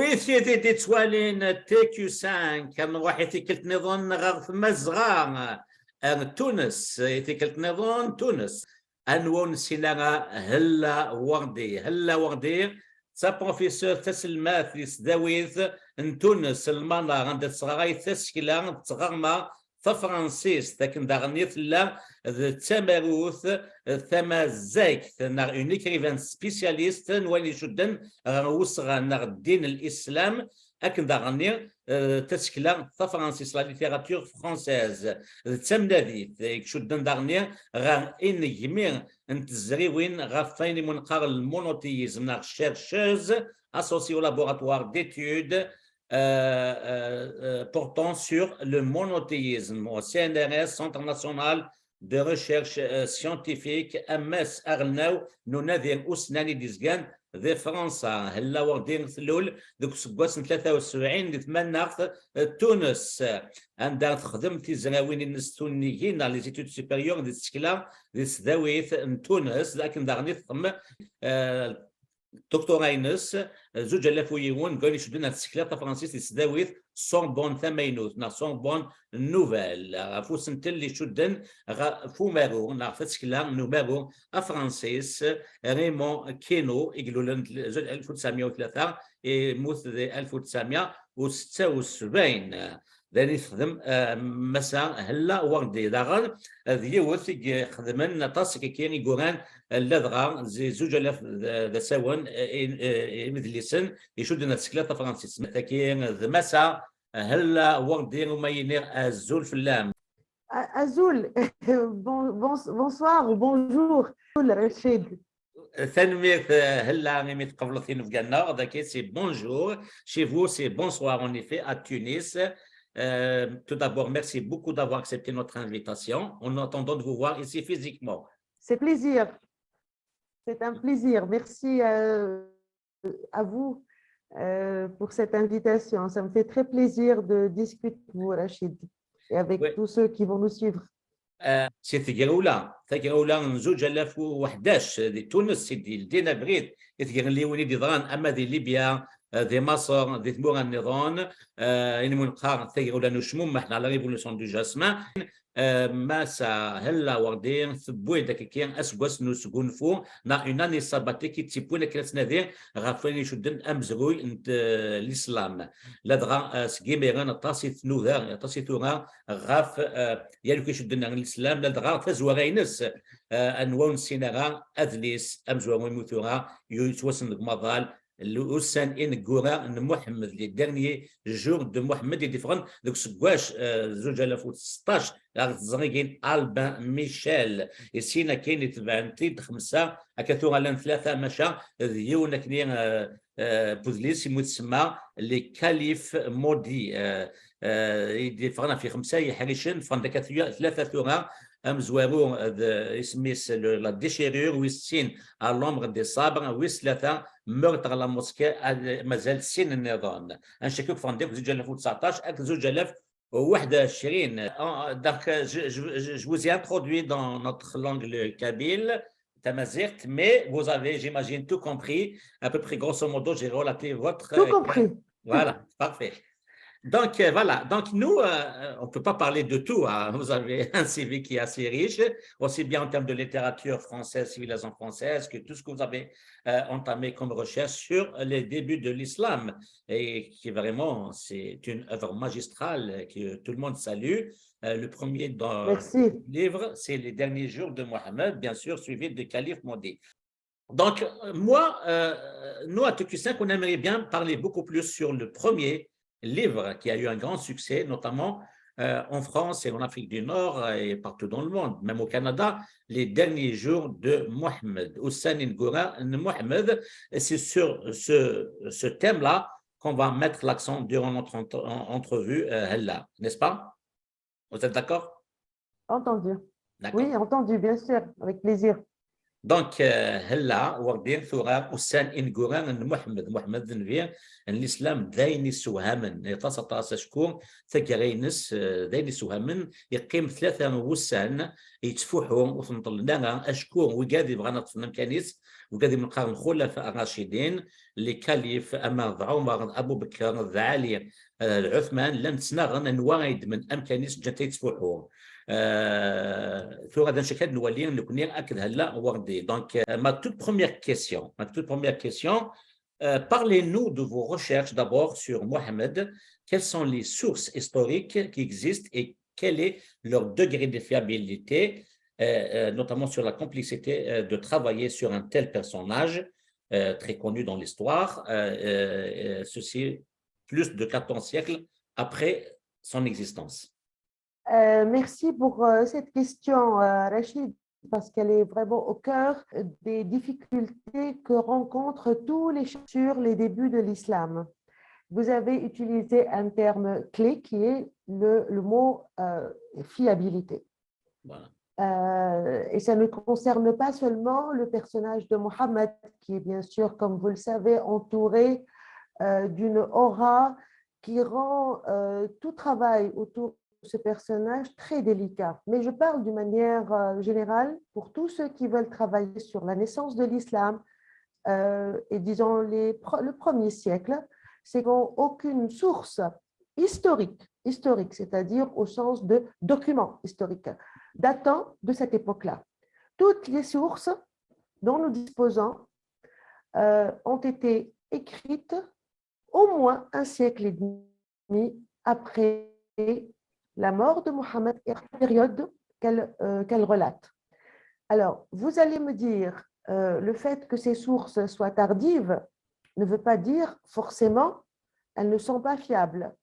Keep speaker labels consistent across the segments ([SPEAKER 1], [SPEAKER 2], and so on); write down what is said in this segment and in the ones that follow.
[SPEAKER 1] ويثي تتوالين تيكيو 5 كان واحد كلت نظن غرف مزغان تونس كلت نظن تونس انون سينا هلا وردي سا بروفيسور تسلمات يسداويث ان تونس المانا عند صغاي تسكلا تغرما فرانسيس لكن داغنيت لا التماروث ثما زايك نار اون ايكريفان سبيسياليست نولي جدا وصغا نار الدين الاسلام اكن داغني تسكلا فرانسيس لا ليتيراتور فرانسيز تمنادي شدن داغني غا ان يمير انت زريوين غافين منقار المونوتيزم نار شيرشوز associé au laboratoire d'études portant sur le monothéisme au CNRS, Centre national de recherche scientifique MS Arnaud ننادي أسناني ديزغان ذي فرنسا هلا وردين ثلول ذوك سكواس 73 نتمنى تونس عندها تخدم تيزراوين النستونيين لي زيتود سوبيريور دي سكلا دي سداويث تونس لكن داغني ثم دكتور اينس زوج الاف ويون قال يشدنا السكلات فرانسيس يسداويث سون بون ثمينوت نا سون بون نوفيل فو سنتل اللي شدن فو مارو نا فسكلا نومارو فرانسيس ريمون كينو يقولوا لنا 1903 يموت 1976 ذاني يخدم مسا هلا وردي داغن ذيوث يخدمن طاسك كاين يقولان اللذغه زي زوج الاف ذا ساون مدلسن يشدنا السكلات فرانسيس كاين مسا هلا وردي وماينير ازول فلام
[SPEAKER 2] ازول بونسوار وبونجور رشيد
[SPEAKER 1] ثنميت هلا ميت قبل ثين في جنة ذاك سي بونجور chez vous c'est bonsoir en effet à Tunis. Tout d'abord, merci beaucoup d'avoir accepté notre invitation. En attendant de vous voir ici physiquement.
[SPEAKER 2] C'est plaisir. C'est un plaisir. Merci à vous pour cette invitation. Ça me fait très plaisir de discuter avec vous, Rachid, et avec tous ceux qui vont nous suivre.
[SPEAKER 1] سي ثقرولا نزوج 2011 دي تونس سيدي لدينا بغيت يتغليوني دي ضران اما دي ليبيا دي مصر دي ثمور النظام اني منقار ثقرولا نشموم احنا على ريفولوسيون دو جاسمان ماسا هلا وردين ثبوي داك كاين اسكواس نسكونفو نا اون اني ساباتي كي تيبونا كراسنا ذي غافين يشدن امزغوي انت الاسلام لا دغا سكيميران طاسي ثنوذا طاسي ثوغا غاف يالو كيشدن الاسلام لا دغا فزوغينس انوان سينغا اذليس امزغوي موثوغا يتوسن مضال الأسان إن جورا محمد لي ديرني جور دو محمد يدفرن دوك سكواش زوج 2016 زغيين ألبان ميشيل يسينا كاين يتبعن تيد 5 أكثر لان 3 مشا ذيونا كنين بوزليس يمتسمى لي كاليف مودي يدفرنا في 5 يحرشن فندك 3 ثورة أمزوارو اسميس لا ديشيرور ويسين على l'ombre des sabres ويسلثا meurtre على موسكي مازال سين النظام نشكوك فندق زوج 2019 أك زوج 2021 donc je vous ai introduit dans notre langue le kabyle tamazirt mais vous avez j'imagine tout compris à peu près grosso modo j'ai relaté votre
[SPEAKER 2] tout compris
[SPEAKER 1] voilà parfait. Donc voilà, donc nous, on ne peut pas parler de tout. Hein. Vous avez un CV qui est assez riche, aussi bien en termes de littérature française, civilisation française, que tout ce que vous avez entamé comme recherche sur les débuts de l'islam. Et qui vraiment, c'est une œuvre magistrale que tout le monde salue. Le premier dans le livre, c'est Les derniers jours de Mohammed, bien sûr, suivi de Calife Modi. Donc moi, nous à TQ5, on aimerait bien parler beaucoup plus sur le premier livre qui a eu un grand succès, notamment en France et en Afrique du Nord et partout dans le monde, même au Canada, Les derniers jours de Mohammed, Hussein Ngoura Mohammed. C'est sur ce thème-là qu'on va mettre l'accent durant notre entrevue, là, n'est-ce pas? Vous êtes d'accord?
[SPEAKER 2] Entendu. Oui, entendu, bien sûr, avec plaisir.
[SPEAKER 1] دونك هلا وردين ثورة وسان إن قران محمد نبي الإسلام دايني سوهامن يتصل شكون ثقرينس دايني سوهامن يقيم 3 وسان يتفوحوا وتنطلنا أشكون وقاذي بغانا طفنا كنيس وقاذي من قرن الخلفاء الراشدين اللي كاليف أما عمر أبو بكر العالي العثمان لن تسنغن نوايد من أمكانيس جنتي يتفوحوا ثورة شكل نولي نكوني أكد هلا وردي. Donc ma toute première question, parlez-nous de vos recherches d'abord sur Mohammed. Quelles sont les sources historiques qui existent et quel est leur degré de fiabilité, notamment sur la complexité de travailler sur un tel personnage très connu dans l'histoire, ceci plus de 14 siècles après son existence.
[SPEAKER 2] Merci pour cette question, Rachid, parce qu'elle est vraiment au cœur des difficultés que rencontrent tous les chercheurs sur les débuts de l'islam. Vous avez utilisé un terme clé qui est le mot fiabilité.
[SPEAKER 1] Voilà.
[SPEAKER 2] Et ça ne concerne pas seulement le personnage de Mohammed, qui est bien sûr, comme vous le savez, entouré d'une aura qui rend tout travail autour de ce personnage très délicat. Mais je parle d'une manière générale pour tous ceux qui veulent travailler sur la naissance de l'islam et disons le premier siècle, c'est qu'aucune source historique, c'est-à-dire au sens de document historique, datant de cette époque-là. Toutes les sources dont nous disposons ont été écrites au moins un siècle et demi après la mort de Mohammed et la période qu'elle relate. Alors, vous allez me dire, le fait que ces sources soient tardives ne veut pas dire forcément elles ne sont pas fiables.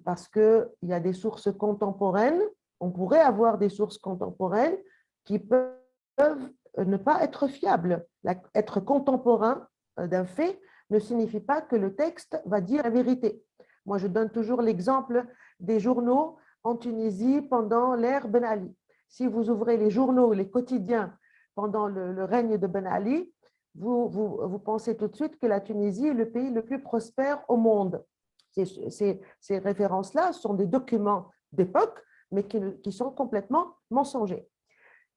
[SPEAKER 2] Parce qu'il y a des sources contemporaines, on pourrait avoir des sources contemporaines qui peuvent ne pas être fiables. Être contemporain d'un fait ne signifie pas que le texte va dire la vérité. Moi, je donne toujours l'exemple des journaux en Tunisie pendant l'ère Ben Ali. Si vous ouvrez les journaux, les quotidiens pendant le règne de Ben Ali, vous pensez tout de suite que la Tunisie est le pays le plus prospère au monde. Ces références-là sont des documents d'époque, mais qui sont complètement mensongers.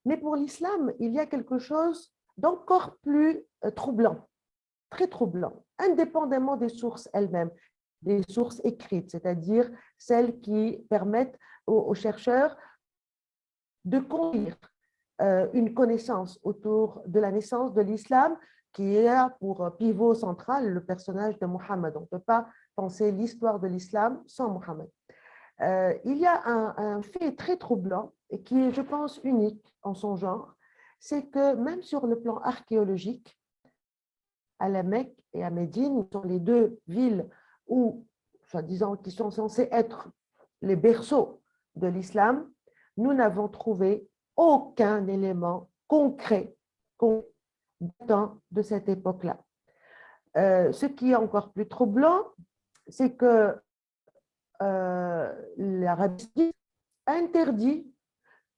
[SPEAKER 2] Mais pour l'islam, il y a quelque chose d'encore plus troublant, très troublant, indépendamment des sources elles-mêmes, des sources écrites, c'est-à-dire celles qui permettent aux chercheurs de construire une connaissance autour de la naissance de l'islam qui a pour pivot central le personnage de Mohammed. On ne peut pas penser l'histoire de l'islam sans Mohammed. Il y a un fait très troublant et qui est, je pense, unique en son genre, c'est que même sur le plan archéologique, à la Mecque et à Médine, sont les deux villes où, soi-disant, qui sont censées être les berceaux de l'islam, nous n'avons trouvé aucun élément concret datant de cette époque-là. Ce qui est encore plus troublant, c'est que l'Arabie saoudite interdit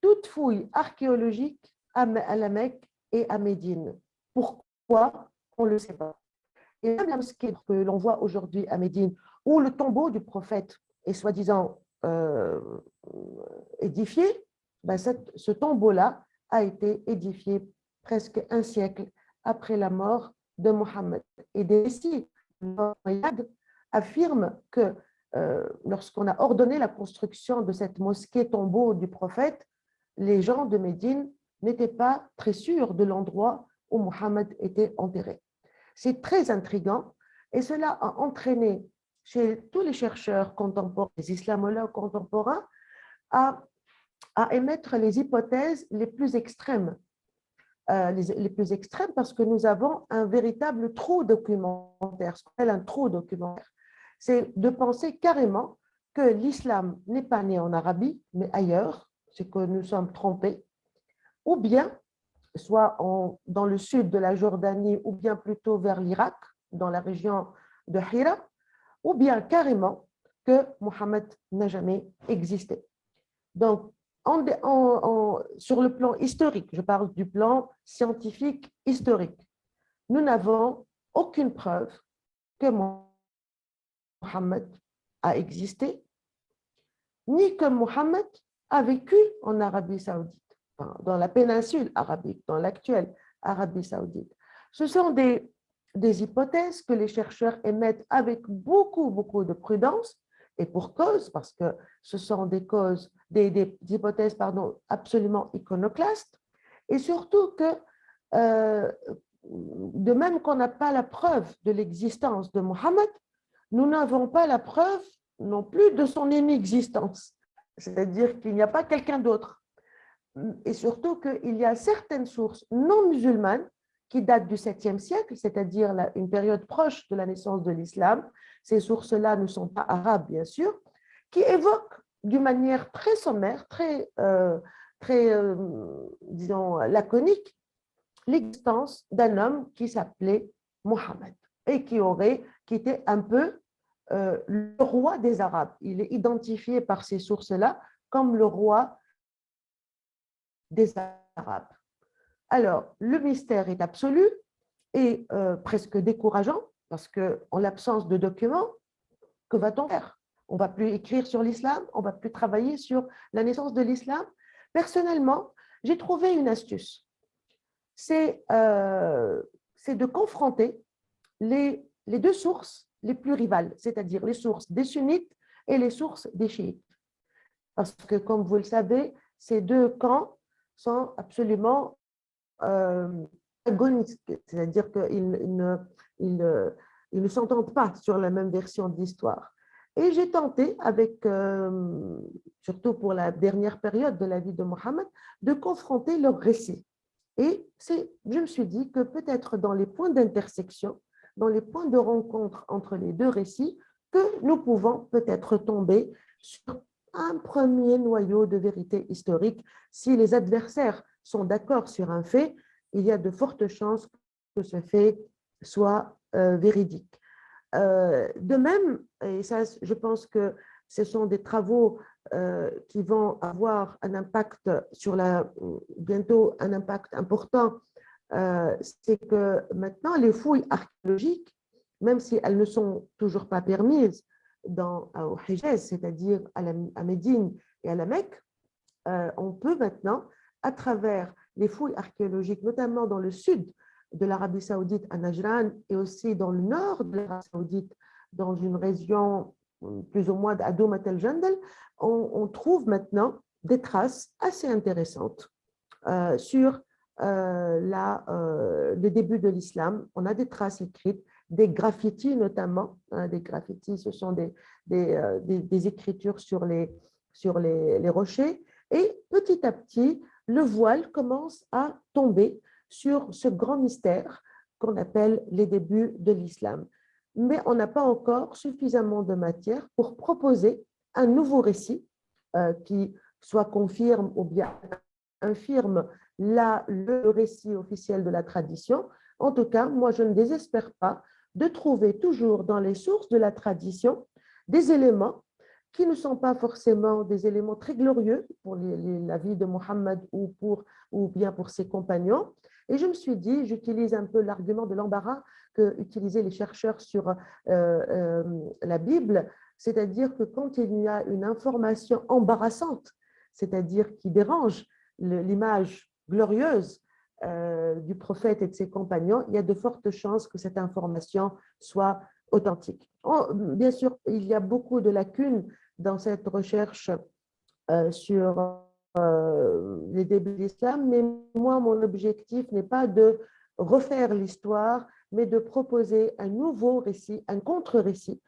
[SPEAKER 2] toute fouille archéologique à la Mecque et à Médine. Pourquoi? On ne le sait pas. Et même la mosquée que l'on voit aujourd'hui à Médine, où le tombeau du prophète est soi-disant édifié, ben ce tombeau-là a été édifié presque un siècle après la mort de Mohammed. Et des récits affirment que lorsqu'on a ordonné la construction de cette mosquée tombeau du prophète, les gens de Médine n'étaient pas très sûrs de l'endroit où Mohammed était enterré. C'est très intriguant et cela a entraîné chez tous les chercheurs contemporains, les islamologues contemporains, à émettre les hypothèses les plus extrêmes. Les plus extrêmes parce que nous avons un véritable trou documentaire, ce qu'on appelle un trou documentaire. C'est de penser carrément que l'islam n'est pas né en Arabie, mais ailleurs, c'est que nous sommes trompés, ou bien, soit dans le sud de la Jordanie, ou bien plutôt vers l'Irak, dans la région de Hira, ou bien carrément que Mohammed n'a jamais existé. Donc, sur le plan historique, je parle du plan scientifique historique, nous n'avons aucune preuve que Mohammed a existé, ni que Mohammed a vécu en Arabie Saoudite, dans la péninsule arabique, dans l'actuelle Arabie Saoudite. Ce sont des hypothèses que les chercheurs émettent avec beaucoup de prudence, et pour cause, parce que ce sont des hypothèses absolument iconoclastes, et surtout que, de même qu'on n'a pas la preuve de l'existence de Mohammed, nous n'avons pas la preuve non plus de son inexistence, c'est-à-dire qu'il n'y a pas quelqu'un d'autre. Et surtout qu'il y a certaines sources non musulmanes qui datent du 7e siècle, c'est-à-dire une période proche de la naissance de l'islam. Ces sources-là ne sont pas arabes, bien sûr, qui évoquent d'une manière très sommaire, disons, laconique, l'existence d'un homme qui s'appelait Mohammed et qui était un peu le roi des Arabes. Il est identifié par ces sources-là comme le roi des Arabes. Alors, le mystère est absolu et presque décourageant parce qu'en l'absence de documents, que va-t-on faire? On ne va plus écrire sur l'islam, on ne va plus travailler sur la naissance de l'islam. Personnellement, j'ai trouvé une astuce. C'est de confronter les deux sources les plus rivales, c'est-à-dire les sources des sunnites et les sources des chiites. Parce que, comme vous le savez, ces deux camps sont absolument agonistes, c'est-à-dire qu'ils ne s'entendent pas sur la même version de l'histoire. Et j'ai tenté, surtout pour la dernière période de la vie de Mohammed, de confronter leurs récits. Et je me suis dit que peut-être dans les points d'intersection, dans les points de rencontre entre les deux récits, que nous pouvons peut-être tomber sur un premier noyau de vérité historique. Si les adversaires sont d'accord sur un fait, il y a de fortes chances que ce fait soit véridique. De même, et ça, je pense que ce sont des travaux qui vont avoir un impact bientôt un impact important, c'est que maintenant les fouilles archéologiques, même si elles ne sont toujours pas permises au Hijaz, c'est-à-dire à Médine et à la Mecque, on peut maintenant, à travers les fouilles archéologiques, notamment dans le sud de l'Arabie Saoudite, à Najran, et aussi dans le nord de l'Arabie Saoudite, dans une région plus ou moins d'Adoum el-Jandal, on trouve maintenant des traces assez intéressantes sur le début de l'islam. On a des traces écrites, des graffitis notamment. Des graffitis, ce sont des écritures sur les rochers. Et petit à petit, le voile commence à tomber sur ce grand mystère qu'on appelle les débuts de l'islam. Mais on n'a pas encore suffisamment de matière pour proposer un nouveau récit qui soit confirme ou bien infirme le récit officiel de la tradition. En tout cas, moi, je ne désespère pas de trouver toujours dans les sources de la tradition des éléments qui ne sont pas forcément des éléments très glorieux pour la vie de Mohammed ou bien pour ses compagnons. Et je me suis dit, j'utilise un peu l'argument de l'embarras que utilisaient les chercheurs sur la Bible, c'est-à-dire que quand il y a une information embarrassante, c'est-à-dire qui dérange l'image glorieuse du prophète et de ses compagnons, il y a de fortes chances que cette information soit authentique. Bien sûr, il y a beaucoup de lacunes dans cette recherche sur les débuts de l'islam, mais moi, mon objectif n'est pas de refaire l'histoire, mais de proposer un nouveau récit, un contre-récit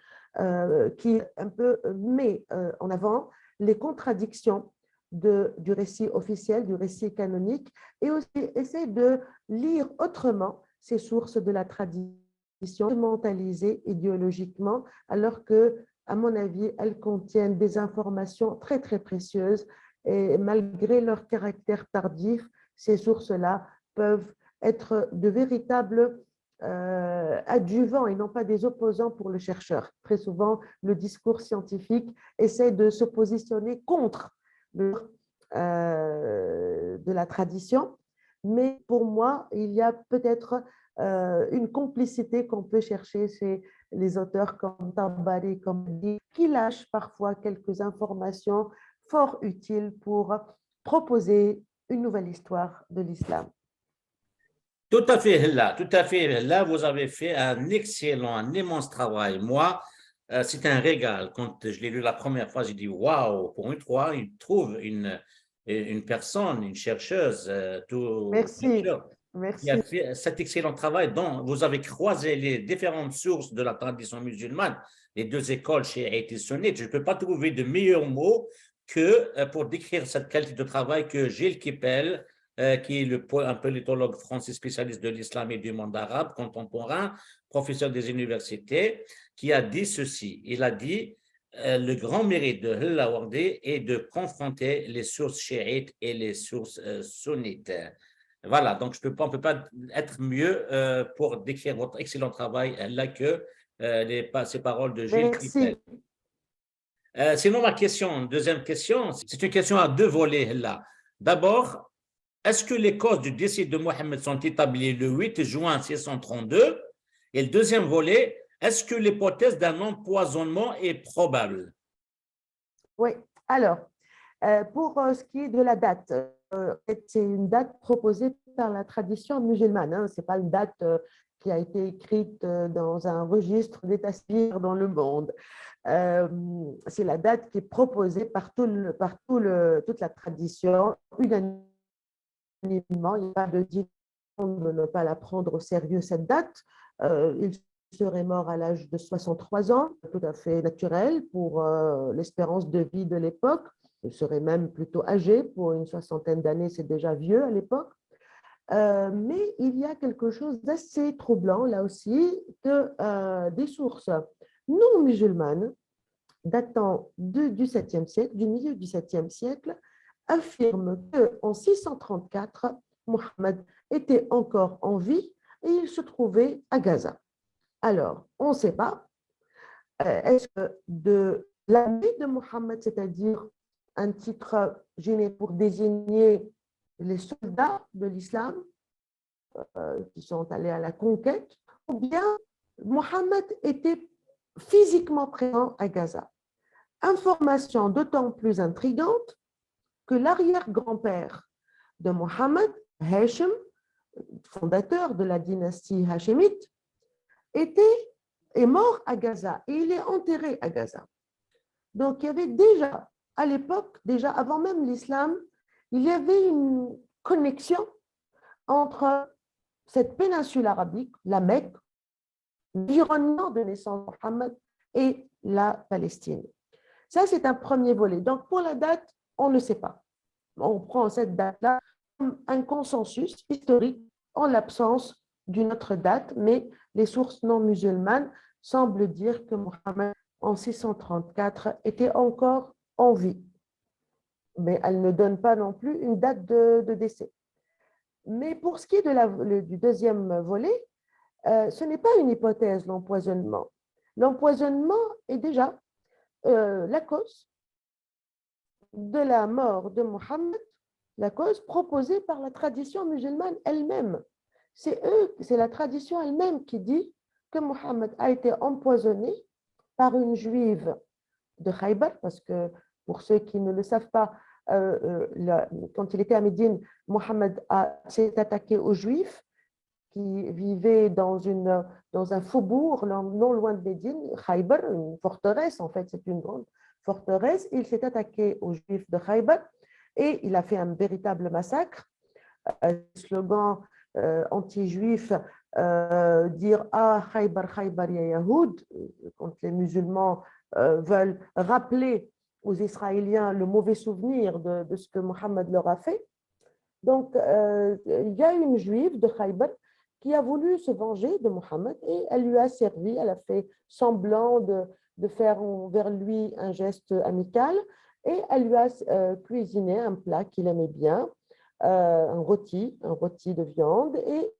[SPEAKER 2] qui un peu met en avant les contradictions du récit officiel, du récit canonique, et aussi essayer de lire autrement ces sources de la tradition, mentalisées idéologiquement, alors que, à mon avis, elles contiennent des informations très, très précieuses, et malgré leur caractère tardif, ces sources-là peuvent être de véritables adjuvants et non pas des opposants pour le chercheur. Très souvent, le discours scientifique essaie de se positionner contre de la tradition. Mais pour moi, il y a peut-être une complicité qu'on peut chercher chez les auteurs comme Tabari, comme Di, qui lâchent parfois quelques informations fort utiles pour proposer une nouvelle histoire de l'islam.
[SPEAKER 1] Tout à fait, là, tout à fait. Là, vous avez fait un excellent, un immense travail. Moi, c'est un régal. Quand je l'ai lu la première fois, j'ai dit waouh, pour une fois, il trouve une personne, une chercheuse, tout
[SPEAKER 2] Merci,
[SPEAKER 1] chercheur, qui a
[SPEAKER 2] merci.
[SPEAKER 1] fait cet excellent travail dont vous avez croisé les différentes sources de la tradition musulmane, les deux écoles chiites et sunnites. Je ne peux pas trouver de meilleurs mots que pour décrire cette qualité de travail que Gilles Kipel, qui est un politologue français spécialiste de l'islam et du monde arabe contemporain, professeur des universités, qui a dit ceci. Il a dit le grand mérite de Hulla-Wardi est de confronter les sources chiites et les sources sunnites. Voilà, donc on ne peut pas être mieux pour décrire votre excellent travail là que ces paroles de Gilles Krippel.
[SPEAKER 2] Merci.
[SPEAKER 1] Sinon, ma question, deuxième question, c'est une question à deux volets là. D'abord, est-ce que les causes du décès de Mohammed sont établies le 8 juin 632? Et le deuxième volet, est-ce que l'hypothèse d'un empoisonnement est probable?
[SPEAKER 2] Oui, alors, pour ce qui est de la date, c'est une date proposée par la tradition musulmane. Hein, ce n'est pas une date qui a été écrite dans un registre d'état civil dans le monde. C'est la date qui est proposée par toute la tradition, unanimement. Il n'y a pas de différence de ne pas la prendre au sérieux, cette date. Il serait mort à l'âge de 63 ans, tout à fait naturel pour l'espérance de vie de l'époque. Il serait même plutôt âgé, pour une soixantaine d'années, c'est déjà vieux à l'époque. Mais il y a quelque chose d'assez troublant, là aussi, des sources non musulmanes datant du 7e siècle, du milieu du 7e siècle, affirment qu'en 634, Mohammed était encore en vie et il se trouvait à Gaza. Alors, on ne sait pas, est-ce que de l'armée de Mohammed, c'est-à-dire un titre géné pour désigner les soldats de l'islam qui sont allés à la conquête, ou bien Mohammed était physiquement présent à Gaza. Information d'autant plus intrigante que l'arrière-grand-père de Mohammed, Hashim, fondateur de la dynastie hachémite, est mort à Gaza et il est enterré à Gaza. Donc il y avait déjà, à l'époque, déjà avant même l'islam, il y avait une connexion entre cette péninsule arabique, la Mecque, l'environnement de naissance de Mohammed et la Palestine. Ça, c'est un premier volet. Donc, pour la date, on ne sait pas. On prend cette date-là comme un consensus historique en l'absence d'une autre date, mais les sources non musulmanes semblent dire que Mohammed, en 634, était encore en vie. Mais elles ne donnent pas non plus une date de décès. Mais pour ce qui est du deuxième volet, ce n'est pas une hypothèse, l'empoisonnement. L'empoisonnement est déjà la cause de la mort de Mohammed, la cause proposée par la tradition musulmane elle-même. C'est la tradition elle-même qui dit que Mohammed a été empoisonné par une juive de Khaybar, parce que pour ceux qui ne le savent pas, quand il était à Médine, Mohammed s'est attaqué aux juifs qui vivaient dans un faubourg non loin de Médine, Khaybar, une forteresse, en fait, c'est une grande forteresse. Il s'est attaqué aux Juifs de Khaybar et il a fait un véritable massacre. Slogan anti-juif, dire Ah, Khaybar, Khaybar, ya Yahoud, quand les musulmans veulent rappeler aux Israéliens le mauvais souvenir de ce que Mohammed leur a fait. Donc, il y a une juive de Khaybar qui a voulu se venger de Mohammed et elle lui a servi, elle a fait semblant de faire envers lui un geste amical et elle lui a cuisiné un plat qu'il aimait bien, un rôti de viande, et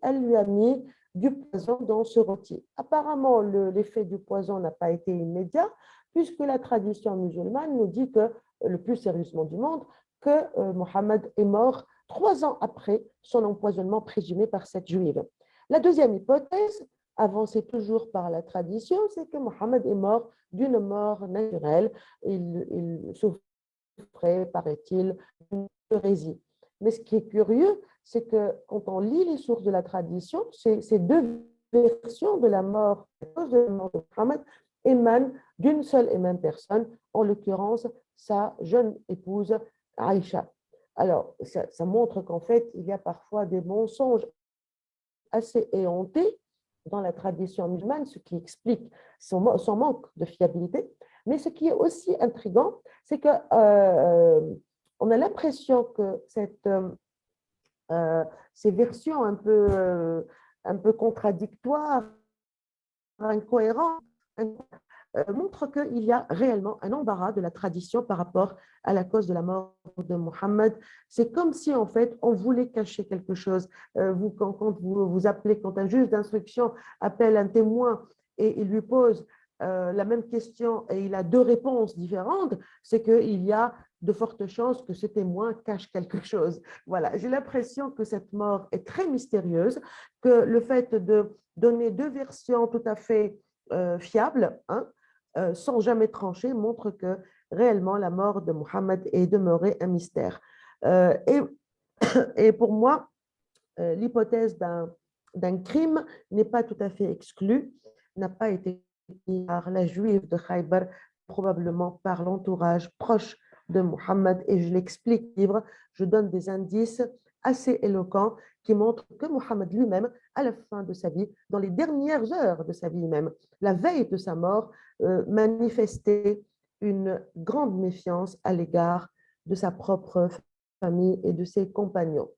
[SPEAKER 2] elle lui a mis du poison dans ce rôti. Apparemment, l'effet du poison n'a pas été immédiat puisque la tradition musulmane nous dit que le plus sérieusement du monde, que Mohammed est mort 3 ans après son empoisonnement présumé par cette juive. La deuxième hypothèse, avancée toujours par la tradition, c'est que Mohammed est mort d'une mort naturelle. Il souffrait, paraît-il, d'une hérésie. Mais ce qui est curieux, c'est que quand on lit les sources de la tradition, ces deux versions de la mort de Mohammed émanent d'une seule et même personne, en l'occurrence sa jeune épouse Aïcha. Alors, ça montre qu'en fait, il y a parfois des mensonges assez éhontés dans la tradition musulmane, ce qui explique son manque de fiabilité. Mais ce qui est aussi intriguant, c'est que on a l'impression que ces versions un peu contradictoires, incohérentes, montrent qu'il y a réellement un embarras de la tradition par rapport à la cause de la mort de Mohammed. C'est comme si, en fait, on voulait cacher quelque chose. Quand vous appelez, quand un juge d'instruction appelle un témoin et il lui pose la même question et il a deux réponses différentes, c'est qu'il y a de fortes chances que ce témoin cache quelque chose. Voilà, j'ai l'impression que cette mort est très mystérieuse, que le fait de donner deux versions tout à fait fiables, hein, sans jamais trancher, montre que réellement la mort de Mohammed est demeurée un mystère. Et pour moi, l'hypothèse d'un crime n'est pas tout à fait exclue, n'a pas été par la juive de Khaybar, probablement par l'entourage proche de Mohammed, et je l'explique dans le livre, je donne des indices assez éloquents qui montrent que Mohammed lui-même, à la fin de sa vie, dans les dernières heures de sa vie même, la veille de sa mort, manifestait une grande méfiance à l'égard de sa propre famille et de ses compagnons.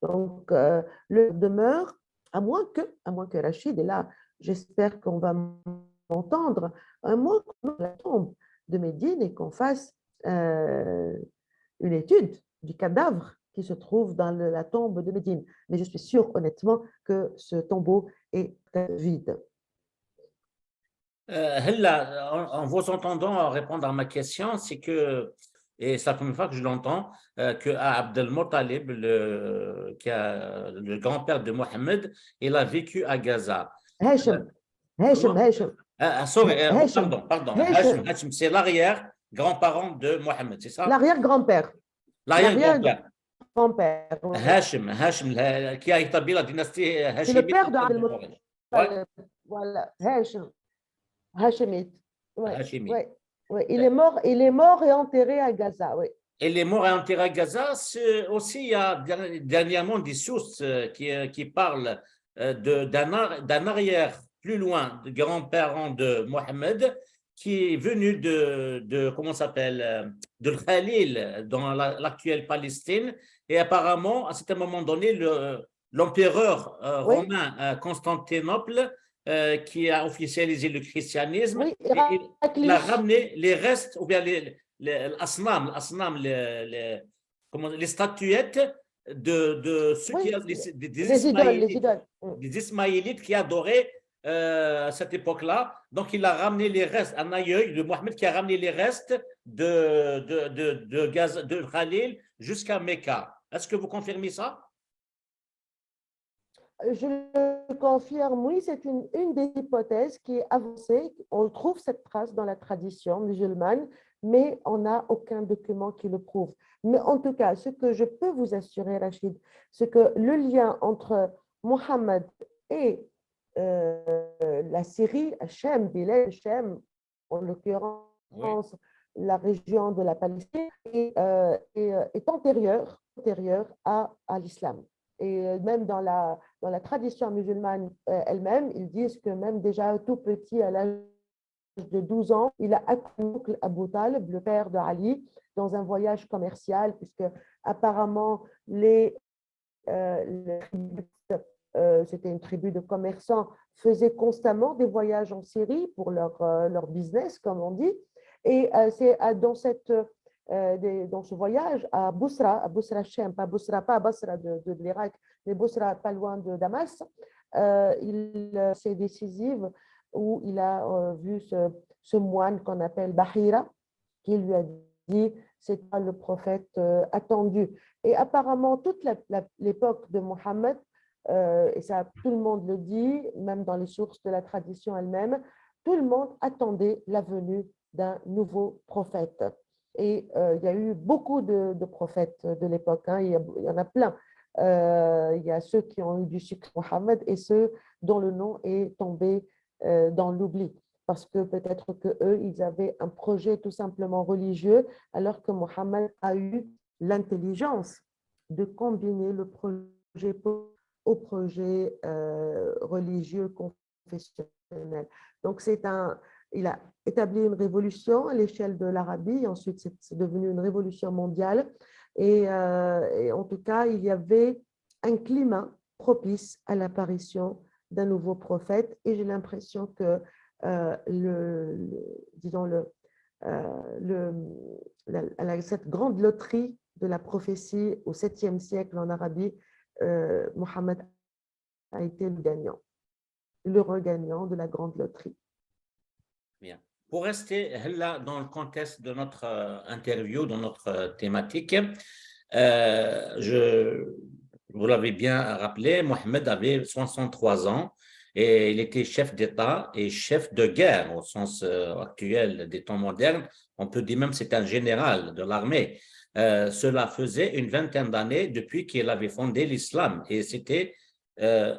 [SPEAKER 2] Donc, le demeure, à moins que Rachid, et là, j'espère qu'on va m'entendre, à moins qu'on la tombe de Médine et qu'on fasse une étude du cadavre qui se trouve dans la tombe de Médine. Mais je suis sûre, honnêtement, que ce tombeau est vide.
[SPEAKER 1] En vous entendant répondre à ma question, c'est que, et c'est la première fois que je l'entends, que Abdel Muttalib, le grand-père de Mohammed, il a vécu à Gaza.
[SPEAKER 2] Hachem, Hachem,
[SPEAKER 1] Comment?
[SPEAKER 2] Hachem,
[SPEAKER 1] Sorry,
[SPEAKER 2] Hachem,
[SPEAKER 1] pardon.
[SPEAKER 2] Hachem,
[SPEAKER 1] Hachem, c'est l'arrière-grand-parent de Mohammed, c'est ça?
[SPEAKER 2] l'arrière-grand-père,
[SPEAKER 1] L'arrière-grand-père.
[SPEAKER 2] l'arrière-grand-père, oui.
[SPEAKER 1] Hachem, qui a établi la dynastie
[SPEAKER 2] C'est le
[SPEAKER 1] hachimite
[SPEAKER 2] père
[SPEAKER 1] au sein
[SPEAKER 2] d'Abdel
[SPEAKER 1] de Quraysh. Ouais,
[SPEAKER 2] Muttalib, voilà, Hachem. Hachemite, oui,
[SPEAKER 1] hachimite.
[SPEAKER 2] oui, oui. Il est mort et enterré à Gaza, oui.
[SPEAKER 1] Et les morts enterrés à Gaza, aussi, il y a dernièrement des sources qui parlent d'un arrière plus loin, de grand-parent de Mohammed, qui est venu comment s'appelle, de Khalil, dans l'actuelle Palestine. Et apparemment, à certain moment donné, l'empereur
[SPEAKER 2] Oui,
[SPEAKER 1] romain Constantinople, qui a officialisé le christianisme,
[SPEAKER 2] oui,
[SPEAKER 1] il a
[SPEAKER 2] Héraclius,
[SPEAKER 1] ramené les restes, ou bien les statuettes de ceux
[SPEAKER 2] oui,
[SPEAKER 1] des
[SPEAKER 2] les idoles, les
[SPEAKER 1] Ismaélites,
[SPEAKER 2] idoles.
[SPEAKER 1] qui adoraient à cette époque-là. Donc, il a ramené les restes, un aïeul de Mohammed qui a ramené les restes de Khalil jusqu'à Mecca. Est-ce que vous confirmez ça?
[SPEAKER 2] Je le confirme, oui, c'est une des hypothèses qui est avancée. On trouve cette trace dans la tradition musulmane, mais on n'a aucun document qui le prouve. Mais en tout cas, ce que je peux vous assurer, Rachid, c'est que le lien entre Mohammed et la Syrie, Hachem, Bilal Hachem, en
[SPEAKER 1] Oui.
[SPEAKER 2] l'occurrence la région de la Palestine, est antérieure à l'islam. Et même dans la tradition musulmane elle-même, ils disent que même déjà tout petit, à l'âge de 12 ans, il a accompagné Abu Talib, le père de Ali, dans un voyage commercial, puisque apparemment c'était une tribu de commerçants, faisaient constamment des voyages en Syrie pour leur business, comme on dit. Et c'est dans ce voyage à Bousra Shem, pas Basra de l'Irak, mais Bousra pas loin de Damas, c'est décisif où il a vu ce moine qu'on appelle Bahira, qui lui a dit c'est pas le prophète attendu. Et apparemment, toute l'époque de Mohammed, et ça tout le monde le dit, même dans les sources de la tradition elle-même, tout le monde attendait la venue d'un nouveau prophète. Et il y a eu beaucoup de prophètes de l'époque, hein, il y en a plein. Il y a ceux qui ont eu du succès, Mohammed, et ceux dont le nom est tombé dans l'oubli. Parce que peut-être qu'eux, ils avaient un projet tout simplement religieux, alors que Mohammed a eu l'intelligence de combiner le projet au projet religieux confessionnel. Donc, il a établi une révolution à l'échelle de l'Arabie, ensuite c'est devenu une révolution mondiale. Et en tout cas, il y avait un climat propice à l'apparition d'un nouveau prophète. Et j'ai l'impression que cette grande loterie de la prophétie au 7e siècle en Arabie, Mohammed a été le gagnant, le regagnant de la grande loterie.
[SPEAKER 1] Bien. Pour rester là dans le contexte de notre interview, dans notre thématique, vous l'avez bien rappelé, Mohammed avait 63 ans et il était chef d'État et chef de guerre au sens actuel des temps modernes. On peut dire même que c'est un général de l'armée. Cela faisait une vingtaine d'années depuis qu'il avait fondé l'islam et c'était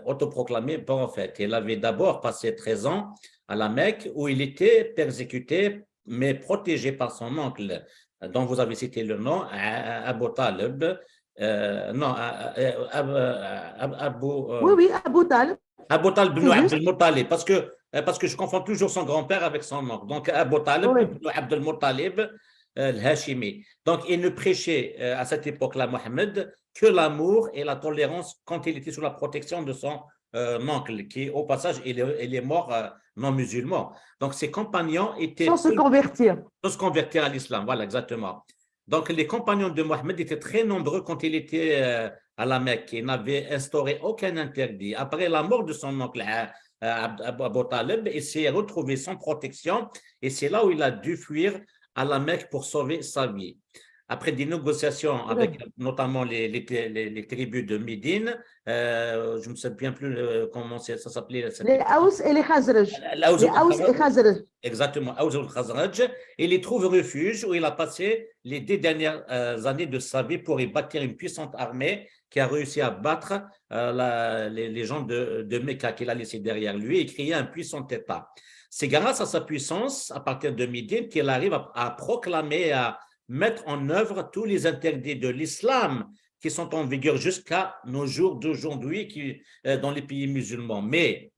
[SPEAKER 1] autoproclamé prophète. Il avait d'abord passé 13 ans à la Mecque où il était persécuté mais protégé par son oncle dont vous avez cité le nom, Abu Talib. Non,
[SPEAKER 2] Oui, oui, Abu Talib.
[SPEAKER 1] Abu Talib ibn
[SPEAKER 2] C'est
[SPEAKER 1] Abd
[SPEAKER 2] juste.
[SPEAKER 1] al-Muttalib, parce que je confonds toujours son grand-père avec son oncle. Donc, Abu Talib
[SPEAKER 2] Oui.
[SPEAKER 1] ibn Abd al-Muttalib, al-Hashimi. Donc, il ne prêchait à cette époque-là, Mohammed, que l'amour et la tolérance quand il était sous la protection de son oncle, qui, au passage, il est mort non musulman. Donc, ses compagnons
[SPEAKER 2] Sans
[SPEAKER 1] étaient
[SPEAKER 2] se convertir.
[SPEAKER 1] tous convertis à l'islam. Voilà, exactement. Donc, les compagnons de Mohammed étaient très nombreux quand il était à la Mecque. Il n'avait instauré aucun interdit. Après la mort de son oncle Abu Talib, il s'est retrouvé sans protection et c'est là où il a dû fuir à la Mecque pour sauver sa vie. Après des négociations avec notamment les tribus de Médine, je ne me souviens plus comment ça s'appelait.
[SPEAKER 2] Les Haous et les Khazraj.
[SPEAKER 1] Les
[SPEAKER 2] Haous et Khazraj.
[SPEAKER 1] Exactement, Aws al-Khazraj. Il y trouve refuge où il a passé les 10 dernières années de sa vie pour y bâtir une puissante armée qui a réussi à battre les gens de Mecca qu'il a laissé derrière lui et créer un puissant État. C'est grâce à sa puissance, à partir de Médine, qu'il arrive à proclamer, à mettre en œuvre tous les interdits de l'islam qui sont en vigueur jusqu'à nos jours d'aujourd'hui dans les pays musulmans. Mais,